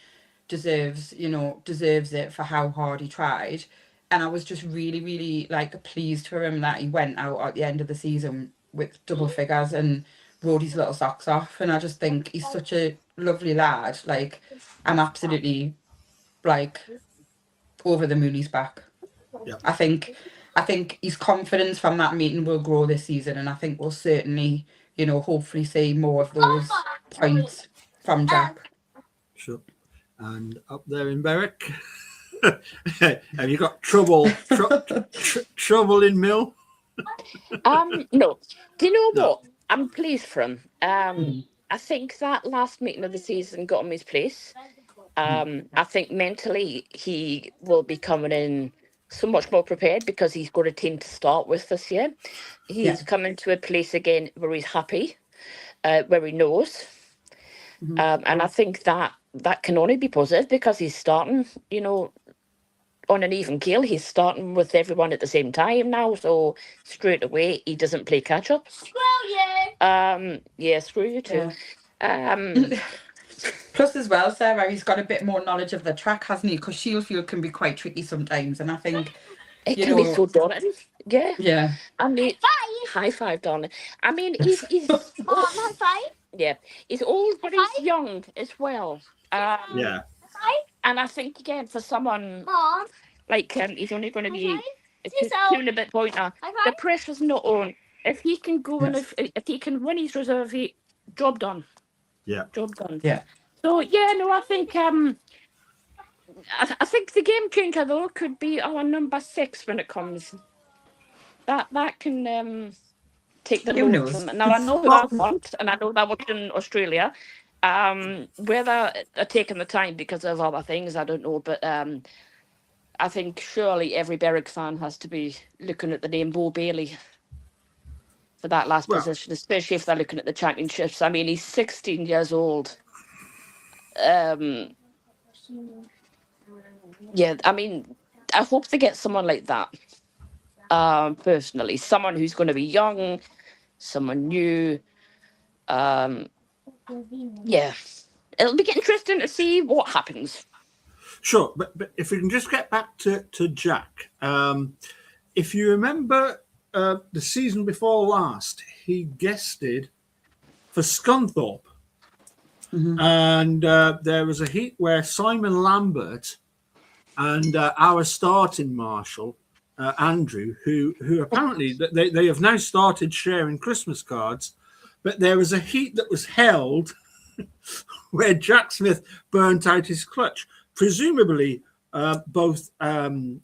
deserves it for how hard he tried. And I was just really, really like pleased for him that he went out at the end of the season with double figures and rode his little socks off. And I just think he's such a lovely lad. Like I'm absolutely like over the moon he's back. Yeah. I think his confidence from that meeting will grow this season, and I think we'll certainly, you know, hopefully see more of those points from Jack. Sure. And up there in Berwick, have you got trouble in Mill? No. Do you know No. what? I'm pleased for him. I think that last meeting of the season got him his place. I think mentally he will be coming in so much more prepared because he's got a team to start with this year. He's coming to a place again where he's happy, where he knows. And I think that can only be positive because he's starting, you know, on an even keel. He's starting with everyone at the same time now, so straight away he doesn't play catch up. Screw you. Yeah, screw you too. Plus, as well, Sarah, he's got a bit more knowledge of the track, hasn't he? Because Shieldfield can be quite tricky sometimes, and I think it can be so daunting. Yeah. Yeah. I mean, high five, darling. I mean, he's High five. yeah, he's old, but he's young as well. Yeah. And I think again for someone Mom. like he's only going to be Yourself. a bit pointer. The pressure's not on. If he can go and if he can win his reserve, job done. Yeah. Job done. Yeah. So yeah, no, I think I think the game changer though could be our number 6 when it comes. That can take the load from it. Now I know who I want, and I know that worked in Australia. Whether they're taking the time because of other things, I don't know. But I think surely every Berwick fan has to be looking at the name Bo Bailey for that last position, especially if they're looking at the championships. I mean, he's 16 years old. Yeah, I mean, I hope they get someone like that. Personally, someone who's going to be young, someone new. Yeah, it'll be interesting to see what happens. Sure, but if we can just get back to Jack, if you remember the season before last, he guested for Scunthorpe. And there was a heat where Simon Lambert and our starting marshal, Andrew, who apparently they have now started sharing Christmas cards, but there was a heat that was held where Jack Smith burnt out his clutch. Presumably, both Simon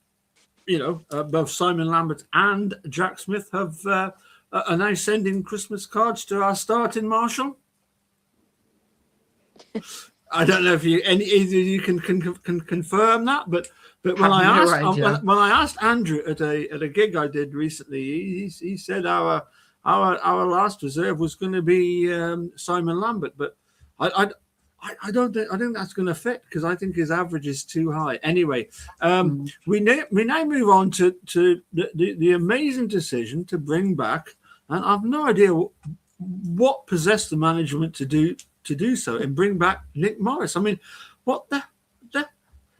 Lambert and Jack Smith are now sending Christmas cards to our starting marshal. I don't know if either of you can confirm that, but when I Have no asked idea. when I asked Andrew at a gig I did recently, he said our last reserve was going to be Simon Lambert, but I don't think that's going to fit because I think his average is too high. Anyway, we now move on to the amazing decision to bring back, and I've no idea what possessed the management to do so and bring back Nick Morris. I mean, what the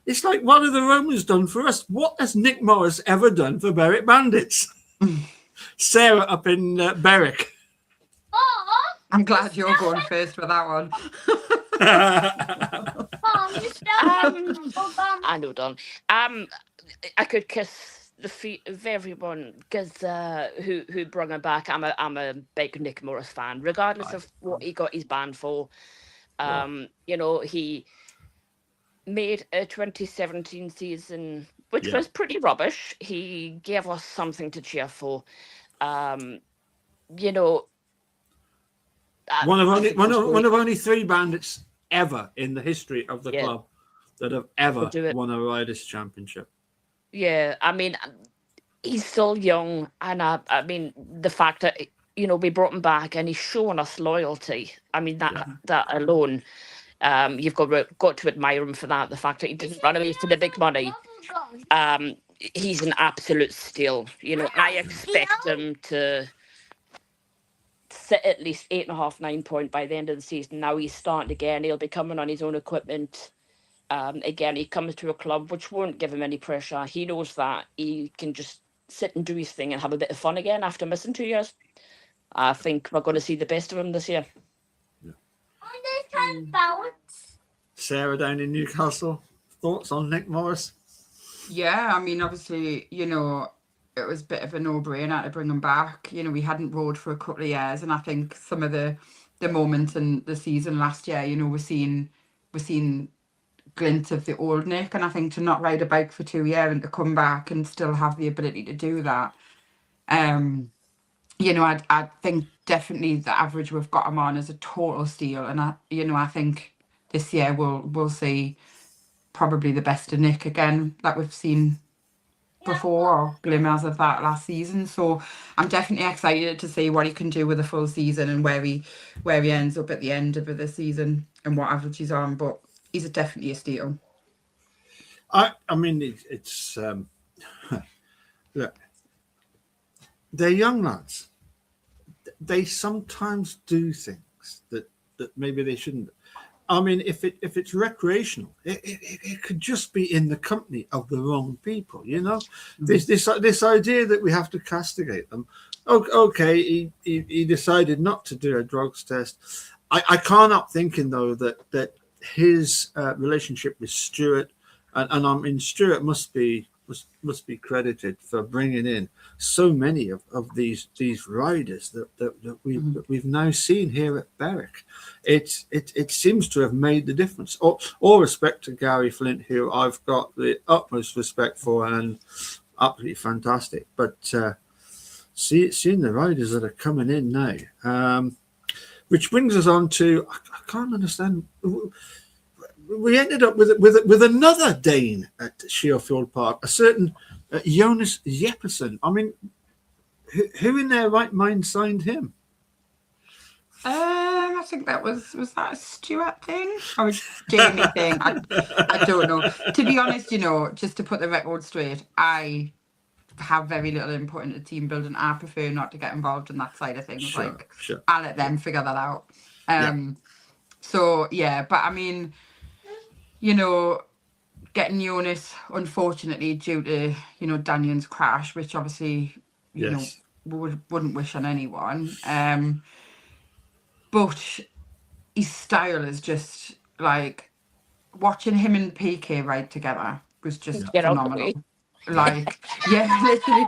it's like, what have the Romans done for us? What has Nick Morris ever done for Berwick Bandits? Sarah up in Berwick. I'm glad you're going first with that one. I know, Don. I could kiss the feet of everyone because who brought him back. I'm a big Nick Morris fan, regardless of what he got his ban for. You know, he made a 2017 season which was pretty rubbish. He gave us something to cheer for. You know, one of only 3 bandits ever in the history of the club that have ever won a Riders' Championship. Yeah, I mean, he's still young, and I mean, the fact that, you know, we brought him back and he's shown us loyalty. I mean, that alone, you've got to admire him for that. The fact that he didn't run away for the big money. He's an absolute steal. You know, I expect him to sit at least 8.5, 9 point by the end of the season. Now he's starting again. He'll be coming on his own equipment. Again, he comes to a club which won't give him any pressure. He knows that he can just sit and do his thing and have a bit of fun again after missing 2 years. I think we're going to see the best of him this year. Sarah down in Newcastle, thoughts on Nick Morris? Yeah, I mean, obviously, you know, it was a bit of a no-brainer to bring him back. You know, we hadn't rode for a couple of years, and I think some of the moments in the season last year, you know, we're seeing glints of the old Nick, and I think to not ride a bike for 2 years and to come back and still have the ability to do that, you know, I think definitely the average we've got him on is a total steal, and I think this year we'll see probably the best of Nick again that we've seen before, or glimmers of that last season. So I'm definitely excited to see what he can do with a full season and where he ends up at the end of the season and what average he's on. But he's definitely a steal. I mean, it's look, they're young lads. They sometimes do things that maybe they shouldn't. I mean, if it's recreational, it could just be in the company of the wrong people, you know. This idea that we have to castigate them. Okay, he decided not to do a drugs test. I can't help thinking though that his relationship with Stuart, and I mean Stuart must be credited for bringing in so many of these riders that we've now seen here at Berwick. It seems to have made the difference. All respect to Gary Flint, who I've got the utmost respect for and absolutely fantastic. But seeing the riders that are coming in now, which brings us on to I can't understand. We ended up with another Dane at Shearfield Park, a certain Jonas Jeppesen. I mean, who in their right mind signed him? I think that was that a Stuart thing or a Jamie thing? I don't know. To be honest, you know, just to put the record straight, I have very little input into team building. I prefer not to get involved in that side of things. Sure. I'll let them figure that out. So yeah, but I mean, you know, getting Jonas, unfortunately, due to, you know, Daniel's crash, which obviously, you know, wouldn't wish on anyone. But his style is just like watching him and PK ride together was just phenomenal. Like, yeah, literally.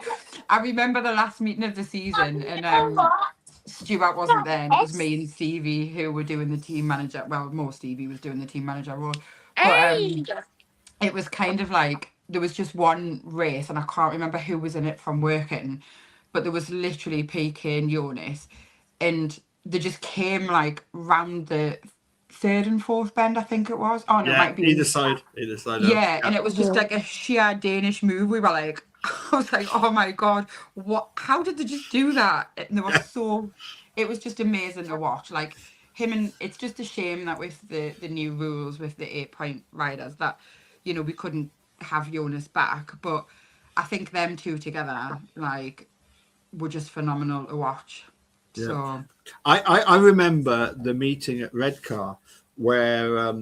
I remember the last meeting of the season, and Stuart wasn't there, and it was me and Stevie who were doing the team manager. Well, more Stevie was doing the team manager role. But it was kind of like there was just one race, and I can't remember who was in it from working, but there was literally PK and Jonas, and they just came like round the third and fourth bend, I think it was. Oh no, it Yeah, might be either side. Yeah, and it was just like a sheer Danish move. We were like, I was like, oh my God, what? How did they just do that? And they were so, it was just amazing to watch. Like him and it's just a shame that with the new rules with the 8-point riders that, you know, we couldn't have Jonas back. But I think them two together, like, were just phenomenal to watch. Yeah. So I remember the meeting at Redcar where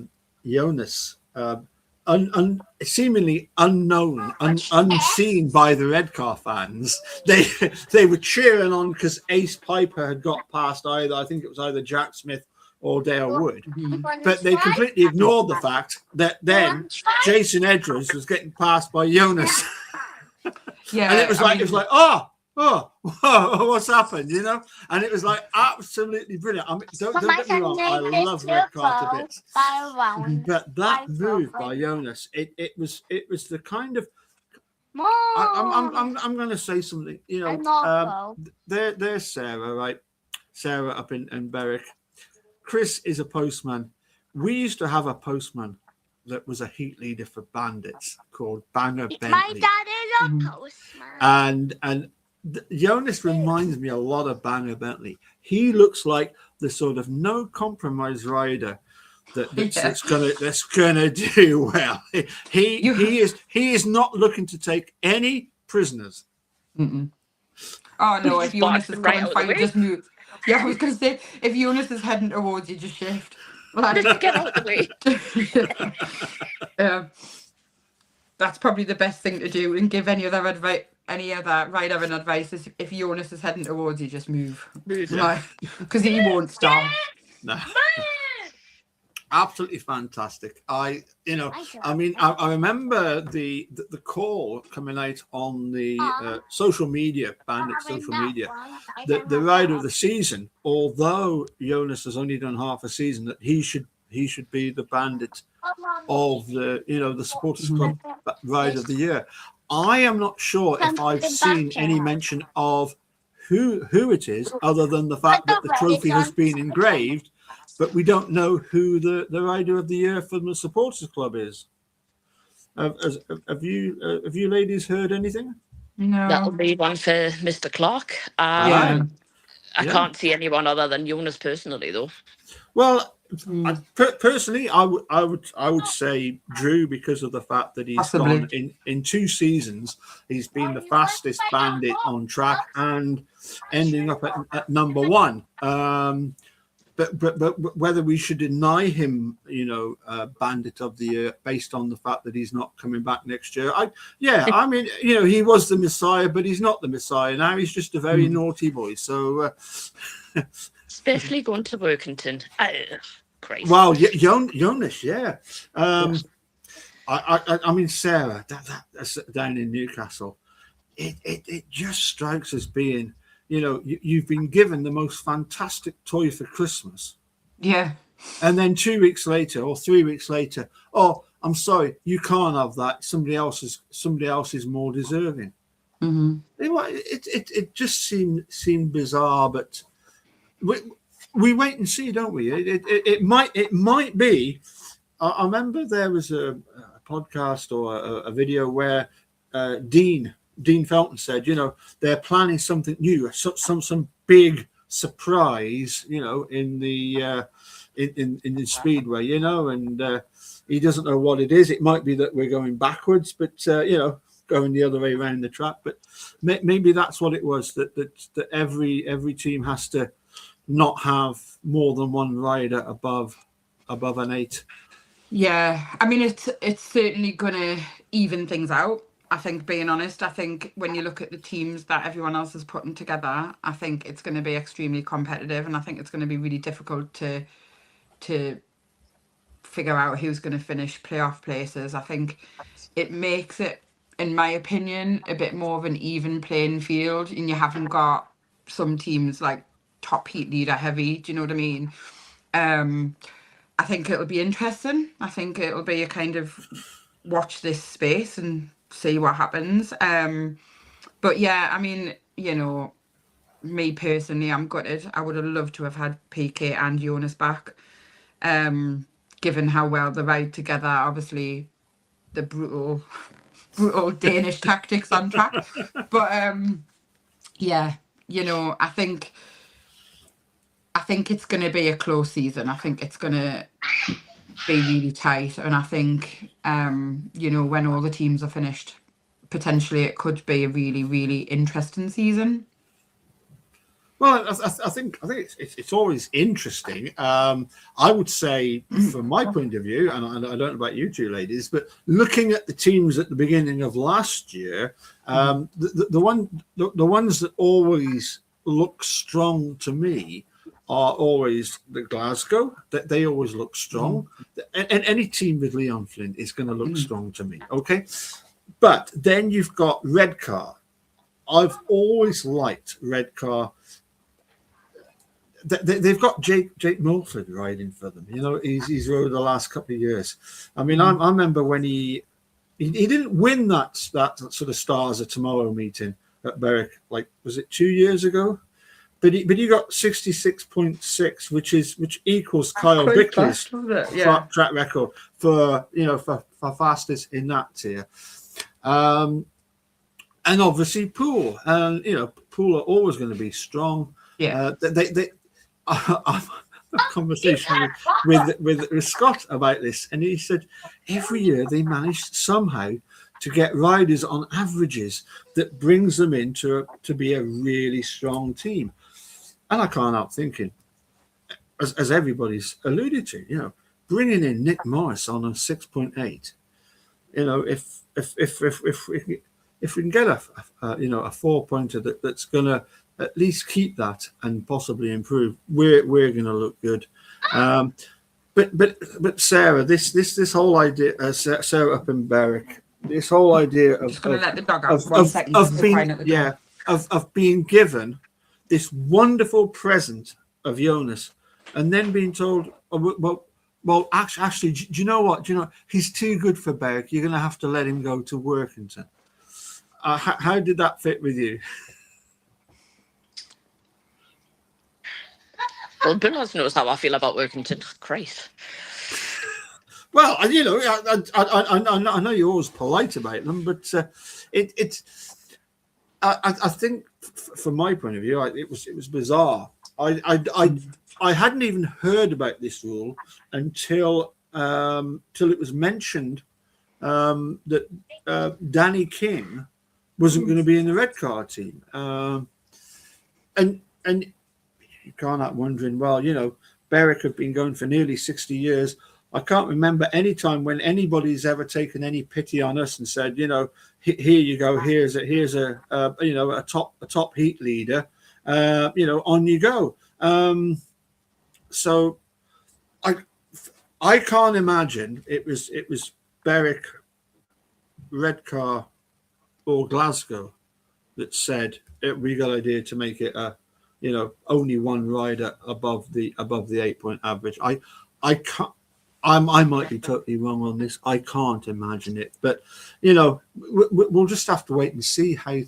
Jonas, seemingly unknown, unseen by the Redcar fans, they were cheering on because Ace Piper had got past I think it was either Jack Smith or Dale Wood, but they completely ignored the fact that then Jason Edwards was getting passed by Jonas. yeah, And it was like, oh, what's happened, you know? And it was like absolutely brilliant. I mean, don't get me wrong, I love Red Car to bits, but that move by Jonas, it was the kind of. I'm going to say something, you know. There's Sarah, right? Sarah up in Berwick. Chris is a postman. We used to have a postman that was a heat leader for bandits called Banger Bentley. My dad is a postman. And Jonas reminds me a lot of Banger Bentley. He looks like the sort of no compromise rider that's gonna do well. He is not looking to take any prisoners. Mm-mm. Oh no! If Jonas is coming for you, just move. Yeah, I was gonna say if Jonas is heading towards you, just shift. Like, Just get out of the way. That's probably the best thing to do, and give any other rider an advice is if Jonas is heading towards you, just move. Because he won't stop. No. Absolutely fantastic. I remember the call coming out on the social media, bandit social media, the rider of the season, although Jonas has only done half a season, that he should be the bandit of the supporters club rider of the year. I am not sure if I've seen any mention of who it is, other than the fact that the trophy has been engraved, but we don't know who the rider of the year for the supporters club is. Have you ladies heard anything? No. That'll be one for Mr. Clark. Yeah. I can't see anyone other than Jonas personally, though. Well, personally, I would say Drew, because of the fact that he's gone in 2 seasons. He's been the fastest bandit on track and ending up at number 1. But whether we should deny him, bandit of the year based on the fact that he's not coming back next year. I mean, he was the Messiah, but he's not the Messiah now. He's just a very naughty boy. So, especially going to Workington. Crazy. Well, Jonas, yeah. I mean, Sarah, that's down in Newcastle. It just strikes as being. You've been given the most fantastic toy for Christmas. Yeah. And then 2 weeks later or 3 weeks later, oh, I'm sorry, you can't have that. Somebody else is more deserving. Mm-hmm. It just seemed bizarre, but we wait and see, don't we? It might be. I remember there was a podcast or a video where Dean Felton said, they're planning something new, some big surprise, in the Speedway, and he doesn't know what it is. It might be that we're going backwards, but going the other way around the track. But maybe that's what it was. That every team has to not have more than one rider above an 8. Yeah, I mean it's certainly gonna even things out. I think, being honest, when you look at the teams that everyone else is putting together, I think it's going to be extremely competitive, and I think it's going to be really difficult to figure out who's going to finish playoff places. I think it makes it, in my opinion, a bit more of an even playing field, and you haven't got some teams like top heat leader heavy. Do you know what I mean? I think it'll be interesting. I think it'll be a kind of watch this space and see what happens. But yeah, I mean, me personally, I'm gutted. I would have loved to have had PK and Jonas back. given how well they ride together. Obviously, the brutal Danish tactics on track. But yeah, you know, I think it's going to be a close season. I think it's going to be really tight, and I think you know, when all the teams are finished, potentially it could be a really, really interesting season. Well, I think it's always interesting. I would say, from my point of view, and I don't know about you two ladies, but looking at the teams at the beginning of last year, the ones that always look strong to me are always the Glasgow. That they always look strong, and any team with Leon Flynn is going to look strong to me. Okay, but then you've got Redcar. I've always liked Redcar. They've got Jake Mulford riding for them. You know, he's rode the last couple of years. I mean, I remember when he didn't win that sort of Stars of Tomorrow meeting at Berwick, like, was it 2 years ago? But he got 66.6, which equals Kyle Bickley's track record for fastest in that tier. And obviously Poole, and you know, Poole are always going to be strong. Yeah, I've had a conversation with Scott about this, and he said every year they manage somehow to get riders on averages that brings them into to be a really strong team. And I can't help thinking, as everybody's alluded to, you know, bringing in Nick Morris on a 6.8, you know, if we can get a 4-pointer that's gonna at least keep that and possibly improve, we're going to look good. But Sarah, this whole idea, Sarah up in Berwick, this whole idea of just going to let the dog out 1 second. Of being given this wonderful present of Jonas, and then being told, well, actually, do you know what? Do you know he's too good for Berwick? You're going to have to let him go to Workington. How did that fit with you? Well, Bill knows how I feel about Workington. Christ. Well, you know, I know you're always polite about them, but I think, from my point of view, it was bizarre. I hadn't even heard about this rule until it was mentioned that Danny King wasn't going to be in the Redcar team, and you can't help wondering, well, you know, Berwick have been going for nearly 60 years. I can't remember any time when anybody's ever taken any pity on us and said, you know, here you go, here's a top heat leader, you know, on you go. So I can't imagine it was Berwick, Redcar, or Glasgow that said we got an idea to make it you know, only one rider above the 8-point average. I can't. I might be totally wrong on this. I can't imagine it, but you know, we'll just have to wait and see how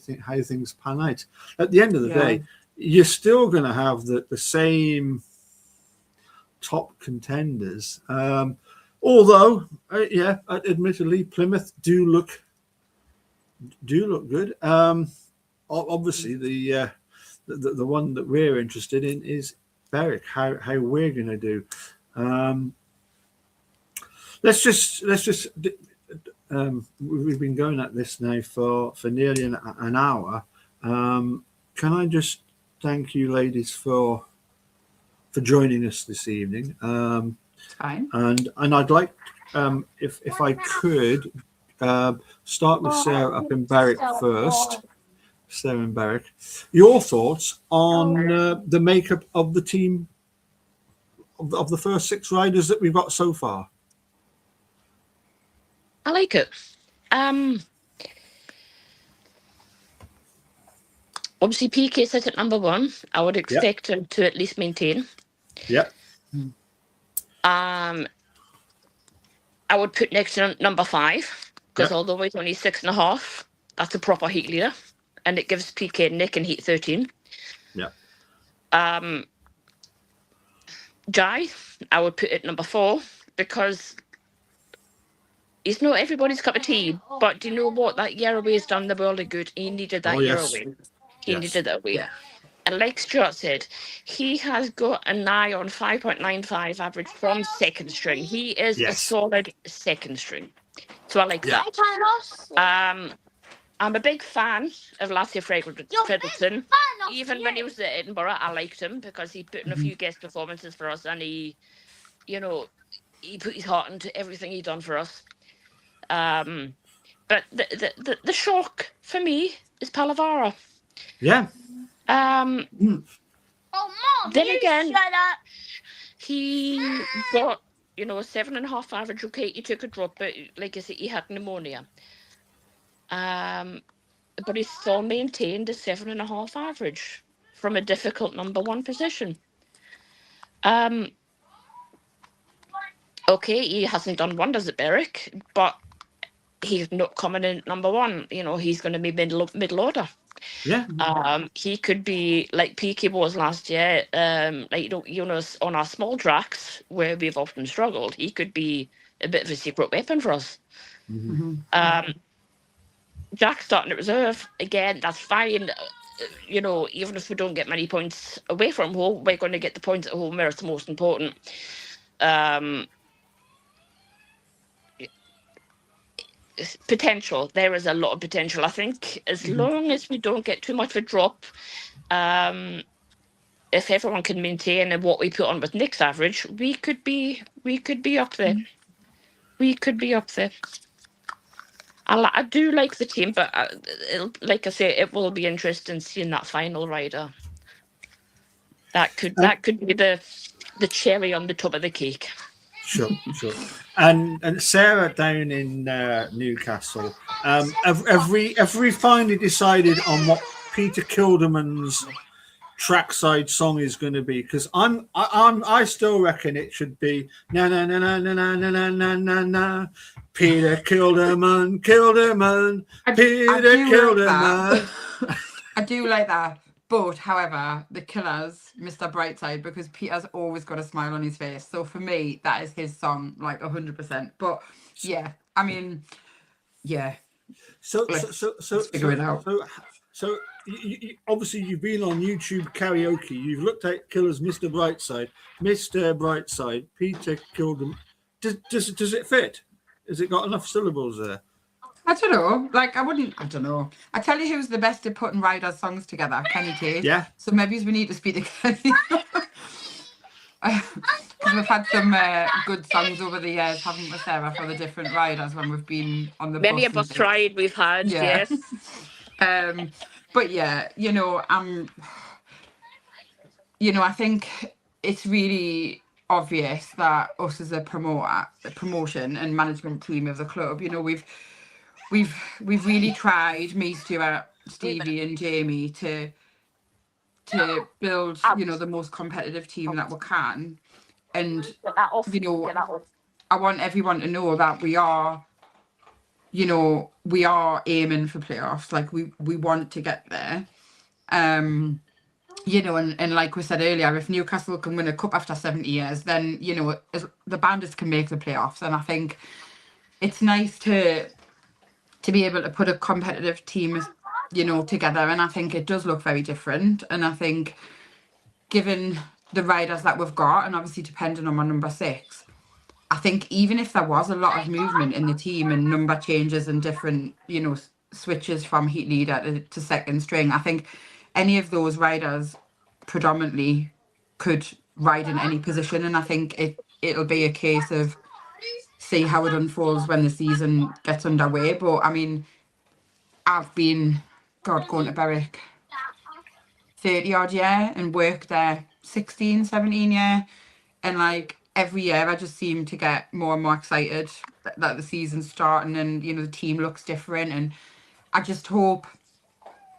things pan out. At the end of the day, you're still going to have the same top contenders. Although, admittedly, Plymouth do look good. Obviously, the one that we're interested in is Berwick. How we're going to do. Let's just we've been going at this now for nearly an hour. Can I just thank you ladies for joining us this evening? Fine. And I'd like, if I could, start with Sarah up in Berwick first. Sarah in Berwick, your thoughts on the makeup of the team of the first 6 riders that we've got so far? I like it. Obviously, PK sits at number 1. I would expect him to at least maintain. Yeah. I would put next to number 5 because although he's only 6.5, that's a proper heat leader, and it gives PK and Nick in heat 13. Yeah. Jai, I would put it number 4 because he's not everybody's cup of tea. But do you know what? That year away's done the world of good. He needed that Oh year yes, away. He yes. needed that away. Yeah. And like Stuart said, he has got an eye on 5.95 average from second string. He is a Yes. solid second string. So I like Yeah. that. I'm a big fan of Lassie Fredrickson. Even when he was at Edinburgh, I liked him because he put in a few guest performances for us, and he, you know, he put his heart into everything he done for us. But the shock for me is Palavara. Yeah. Um, Oh, Mom, Then you again- shut up. he got, a 7.5 average. Okay, he took a drop, but like I said, he had pneumonia. But he still maintained a 7.5 average from a difficult number 1 position. Okay, he hasn't done wonders at Berwick, but he's not coming in at number 1. He's going to be middle order. Yeah. He could be like PK was last year. On our small tracks where we've often struggled, he could be a bit of a secret weapon for us. Jack starting at reserve again. That's fine. Even if we don't get many points away from home, we're going to get the points at home where it's most important. Potential. There is a lot of potential. I think as long as we don't get too much of a drop, if everyone can maintain what we put on with Nick's average, we could be up there. We could be up there. I do like the team, but like I say, it will be interesting seeing that final rider. That could be the cherry on the top of the cake. Sure. And Sarah down in Newcastle, have we finally decided on what Peter Kilderman's trackside song is going to be? Because I still reckon it should be na na na na na na na na na na Peter Kilderman, Kilderman, Peter Kilderman. I do like that. But, however, the killer's Mr. Brightside, because Peter's always got a smile on his face. So, for me, that is his song, like 100%. But, yeah, I mean, yeah. Let's figure it out. So obviously, you've been on YouTube karaoke. You've looked at Killer's Mr. Brightside, Peter Kilderman. Does it fit? Has it got enough syllables there? I don't know. I don't know. I tell you who's the best at putting riders' songs together, Kenny Tate. Yeah. So maybe we need to speak to Kenny. Because we've had some good songs over the years, haven't we, Sarah, for the different riders when we've been on the bus. Many of us tried, we've had, yes. But yeah, I think it's really obvious that us as a promotion and management team of the club, we've really tried, me, Stuart, Stevie and Jamie, to build, the most competitive team that we can. And, I want everyone to know that we are aiming for playoffs. Like we want to get there. And like we said earlier, if Newcastle can win a cup after 70 years, then, the Bandits can make the playoffs. And I think it's nice to be able to put a competitive team, together. And I think it does look very different. And I think given the riders that we've got, and obviously depending on my number 6, I think even if there was a lot of movement in the team and number changes and different, switches from heat leader to second string, I think any of those riders predominantly could ride in any position. And I think it'll be a case of see how it unfolds when the season gets underway. But I mean, I've been, going to Berwick 30 odd year and worked there 16, 17 year. And every year I just seem to get more and more excited that the season's starting and, the team looks different. And I just hope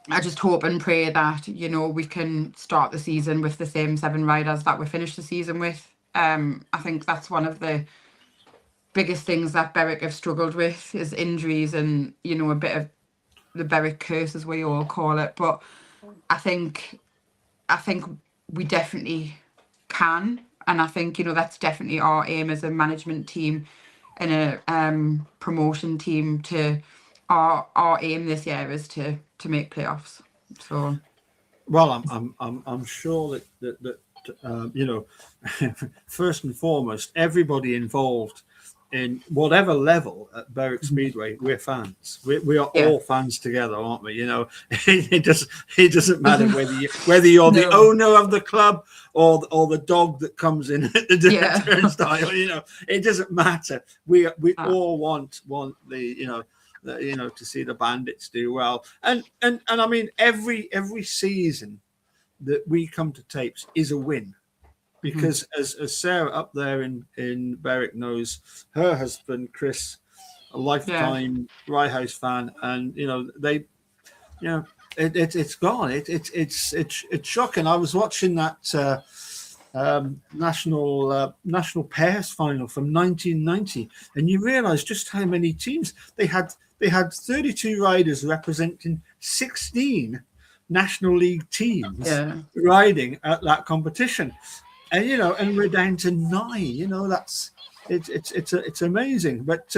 and pray that, we can start the season with the same 7 riders that we finished the season with. I think that's one of the biggest things that Berwick have struggled with is injuries and, a bit of the Berwick curse, as we all call it. But I think we definitely can. And I think, you know, that's definitely our aim as a management team and a promotion team. To our aim this year is to make playoffs. So Well, I'm sure that you know, first and foremost, everybody involved in whatever level at Berwick Speedway, we're fans. We are all fans together, aren't we? You know, it doesn't matter whether you're the owner of the club or the dog that comes in at the turnstile. You know, it doesn't matter. We all want the to see the Bandits do well. And I mean, every season that we come to tapes is a win, because as Sarah up there in Berwick knows, her husband Chris, a lifetime Rye House fan, and it's gone. It's shocking. I was watching that national pairs final from 1990, and you realise just how many teams they had. They had 32 riders representing 16 National League teams riding at that competition, and and we're down to 9. That's it's amazing. But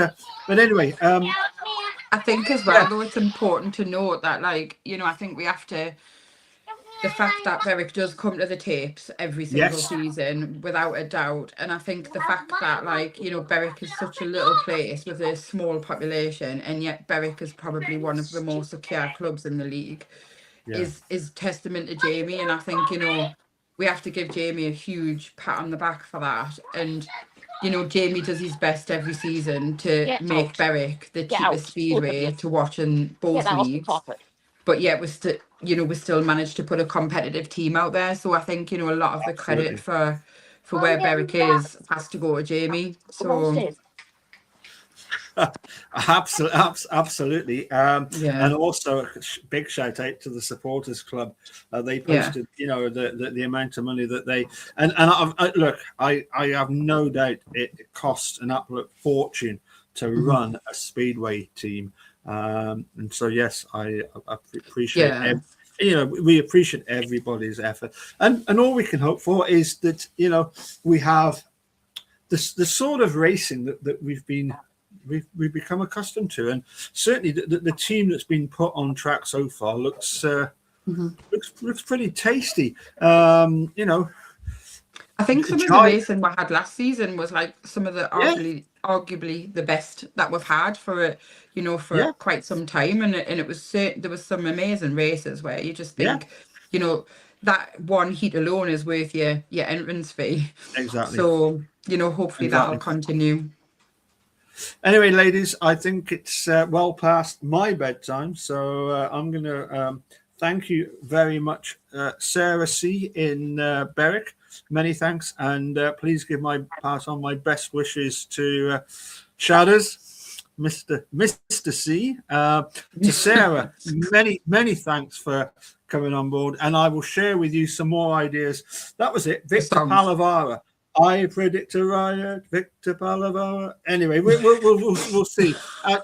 anyway, I think as well, though, it's important to note that, I think we have to. The fact that Berwick does come to the tapes every single season, without a doubt. And I think the fact that, Berwick is such a little place with a small population, and yet Berwick is probably one of the most secure clubs in the league, is testament to Jamie. And I think, we have to give Jamie a huge pat on the back for that. And, Jamie does his best every season to make Berwick the cheapest speedway to watch in both leagues. But yet we still managed to put a competitive team out there. So I think, a lot of the credit for where Berwick is has to go to Jamie. So absolutely. And also a big shout out to the supporters club. They posted, the amount of money that they and I have no doubt it costs an absolute fortune to run a speedway team. And so yes, I appreciate we appreciate everybody's effort, and all we can hope for is that we have the sort of racing that we've become accustomed to, and certainly the team that's been put on track so far looks pretty tasty. I think some of the racing we had last season was some of the arguably the best that we've had for quite some time, and it was there was some amazing races where you just think that one heat alone is worth your entrance fee. Exactly. So hopefully that'll continue. Anyway, ladies, I think it's well past my bedtime, so I'm going to thank you very much, Sarah C. in Berwick. Many thanks, and please pass on my best wishes to Shadders, Mr. C, to Sarah. many thanks for coming on board, and I will share with you some more ideas. That was it, Victor Palavara. I predict a riot, Victor Palavara. Anyway, we'll see. I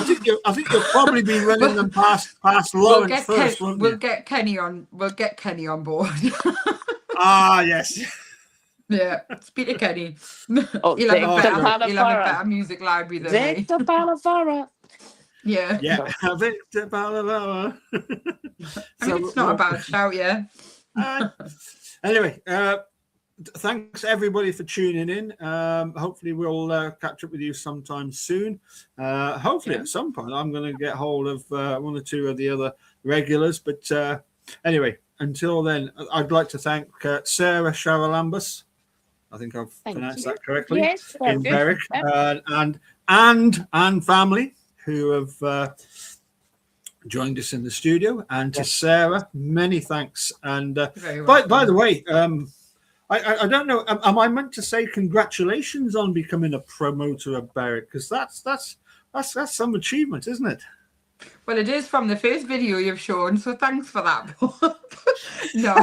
think you'll probably be running them past Lawrence first. We'll get Kenny on board. Ah, yes. Yeah, speak to Kenny. He'll have a better music library than me. Victor Palavara. Yeah. Victor Palavara. It's not a bad shout, Anyway, thanks everybody for tuning in. Hopefully we'll catch up with you sometime soon. Hopefully at some point I'm going to get hold of one or two of the other regulars. But anyway, until then, I'd like to thank Sarah Charalambus. I think I've pronounced that correctly. Yes, in Berwick, and family who have joined us in the studio, and to Sarah, many thanks. And by the way, I don't know, am I meant to say congratulations on becoming a promoter of Berwick? Because that's some achievement, isn't it? Well, it is from the first video you've shown, so thanks for that. No.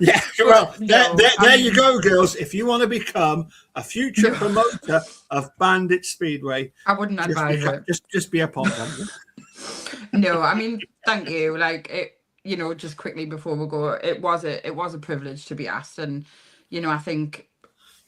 Yeah, well, there you go, girls. If you want to become a future promoter of Bandit Speedway, I wouldn't advise it. Just be a pom-pom. No, I mean, thank you. Just quickly before we go, it was a privilege to be asked, and you know, I think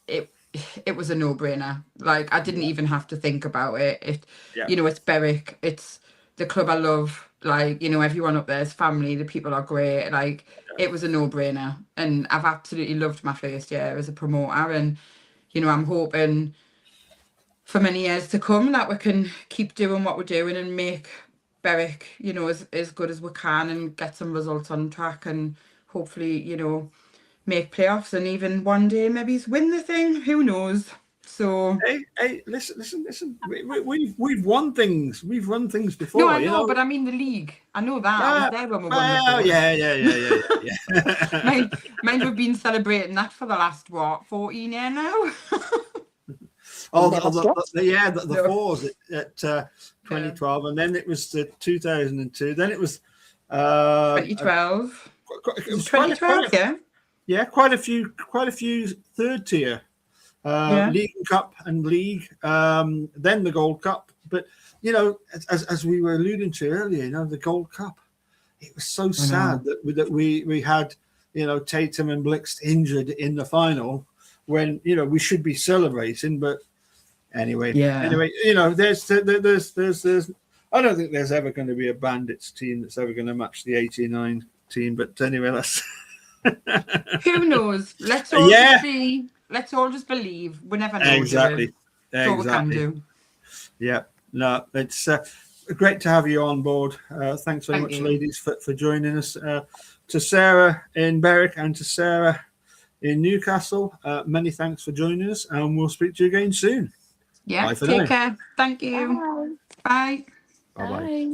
it was a no-brainer. Like, I didn't even have to think about it. Yeah. You know, it's Berwick, it's the club I love. Like, you know, everyone up there is family. The people are great. Like, it was a no-brainer, and I've absolutely loved my first year as a promoter. And you know, I'm hoping for many years to come that we can keep doing what we're doing and make Berwick, you know, as good as we can and get some results on track, and hopefully, you know, make playoffs and even one day maybe win the thing. Who knows? So Hey, listen. We've won things. We've run things before. no, I you know, but I mean the league. I know that. I was there when we won the Well, fourth. yeah. Mind we've been celebrating that for the last 14 years now. Oh, Never stopped. the No. fours at 2012, and then it was the 2002. Then it was 2012. it was 2012, yeah. quite a few third tier. Yeah. League and Cup and League, then the Gold Cup. But you know, as we were alluding to earlier, you know, the Gold Cup, it was so sad that we had, you know, Tatum and Blixt injured in the final when, you know, we should be celebrating. But anyway, you know, there's I don't think there's ever going to be a Bandits team that's ever going to match the 89 team. But anyway, that's Who knows? Let's all just see. Let's all just believe. We never know. exactly. That's all we can do. Yeah. No, it's great to have you on board. Thanks very much, ladies, for joining us. To Sarah in Berwick and to Sarah in Newcastle, many thanks for joining us, and we'll speak to you again soon. Yeah. Bye for Take now. care. Thank you. Bye. Bye. Bye. Bye.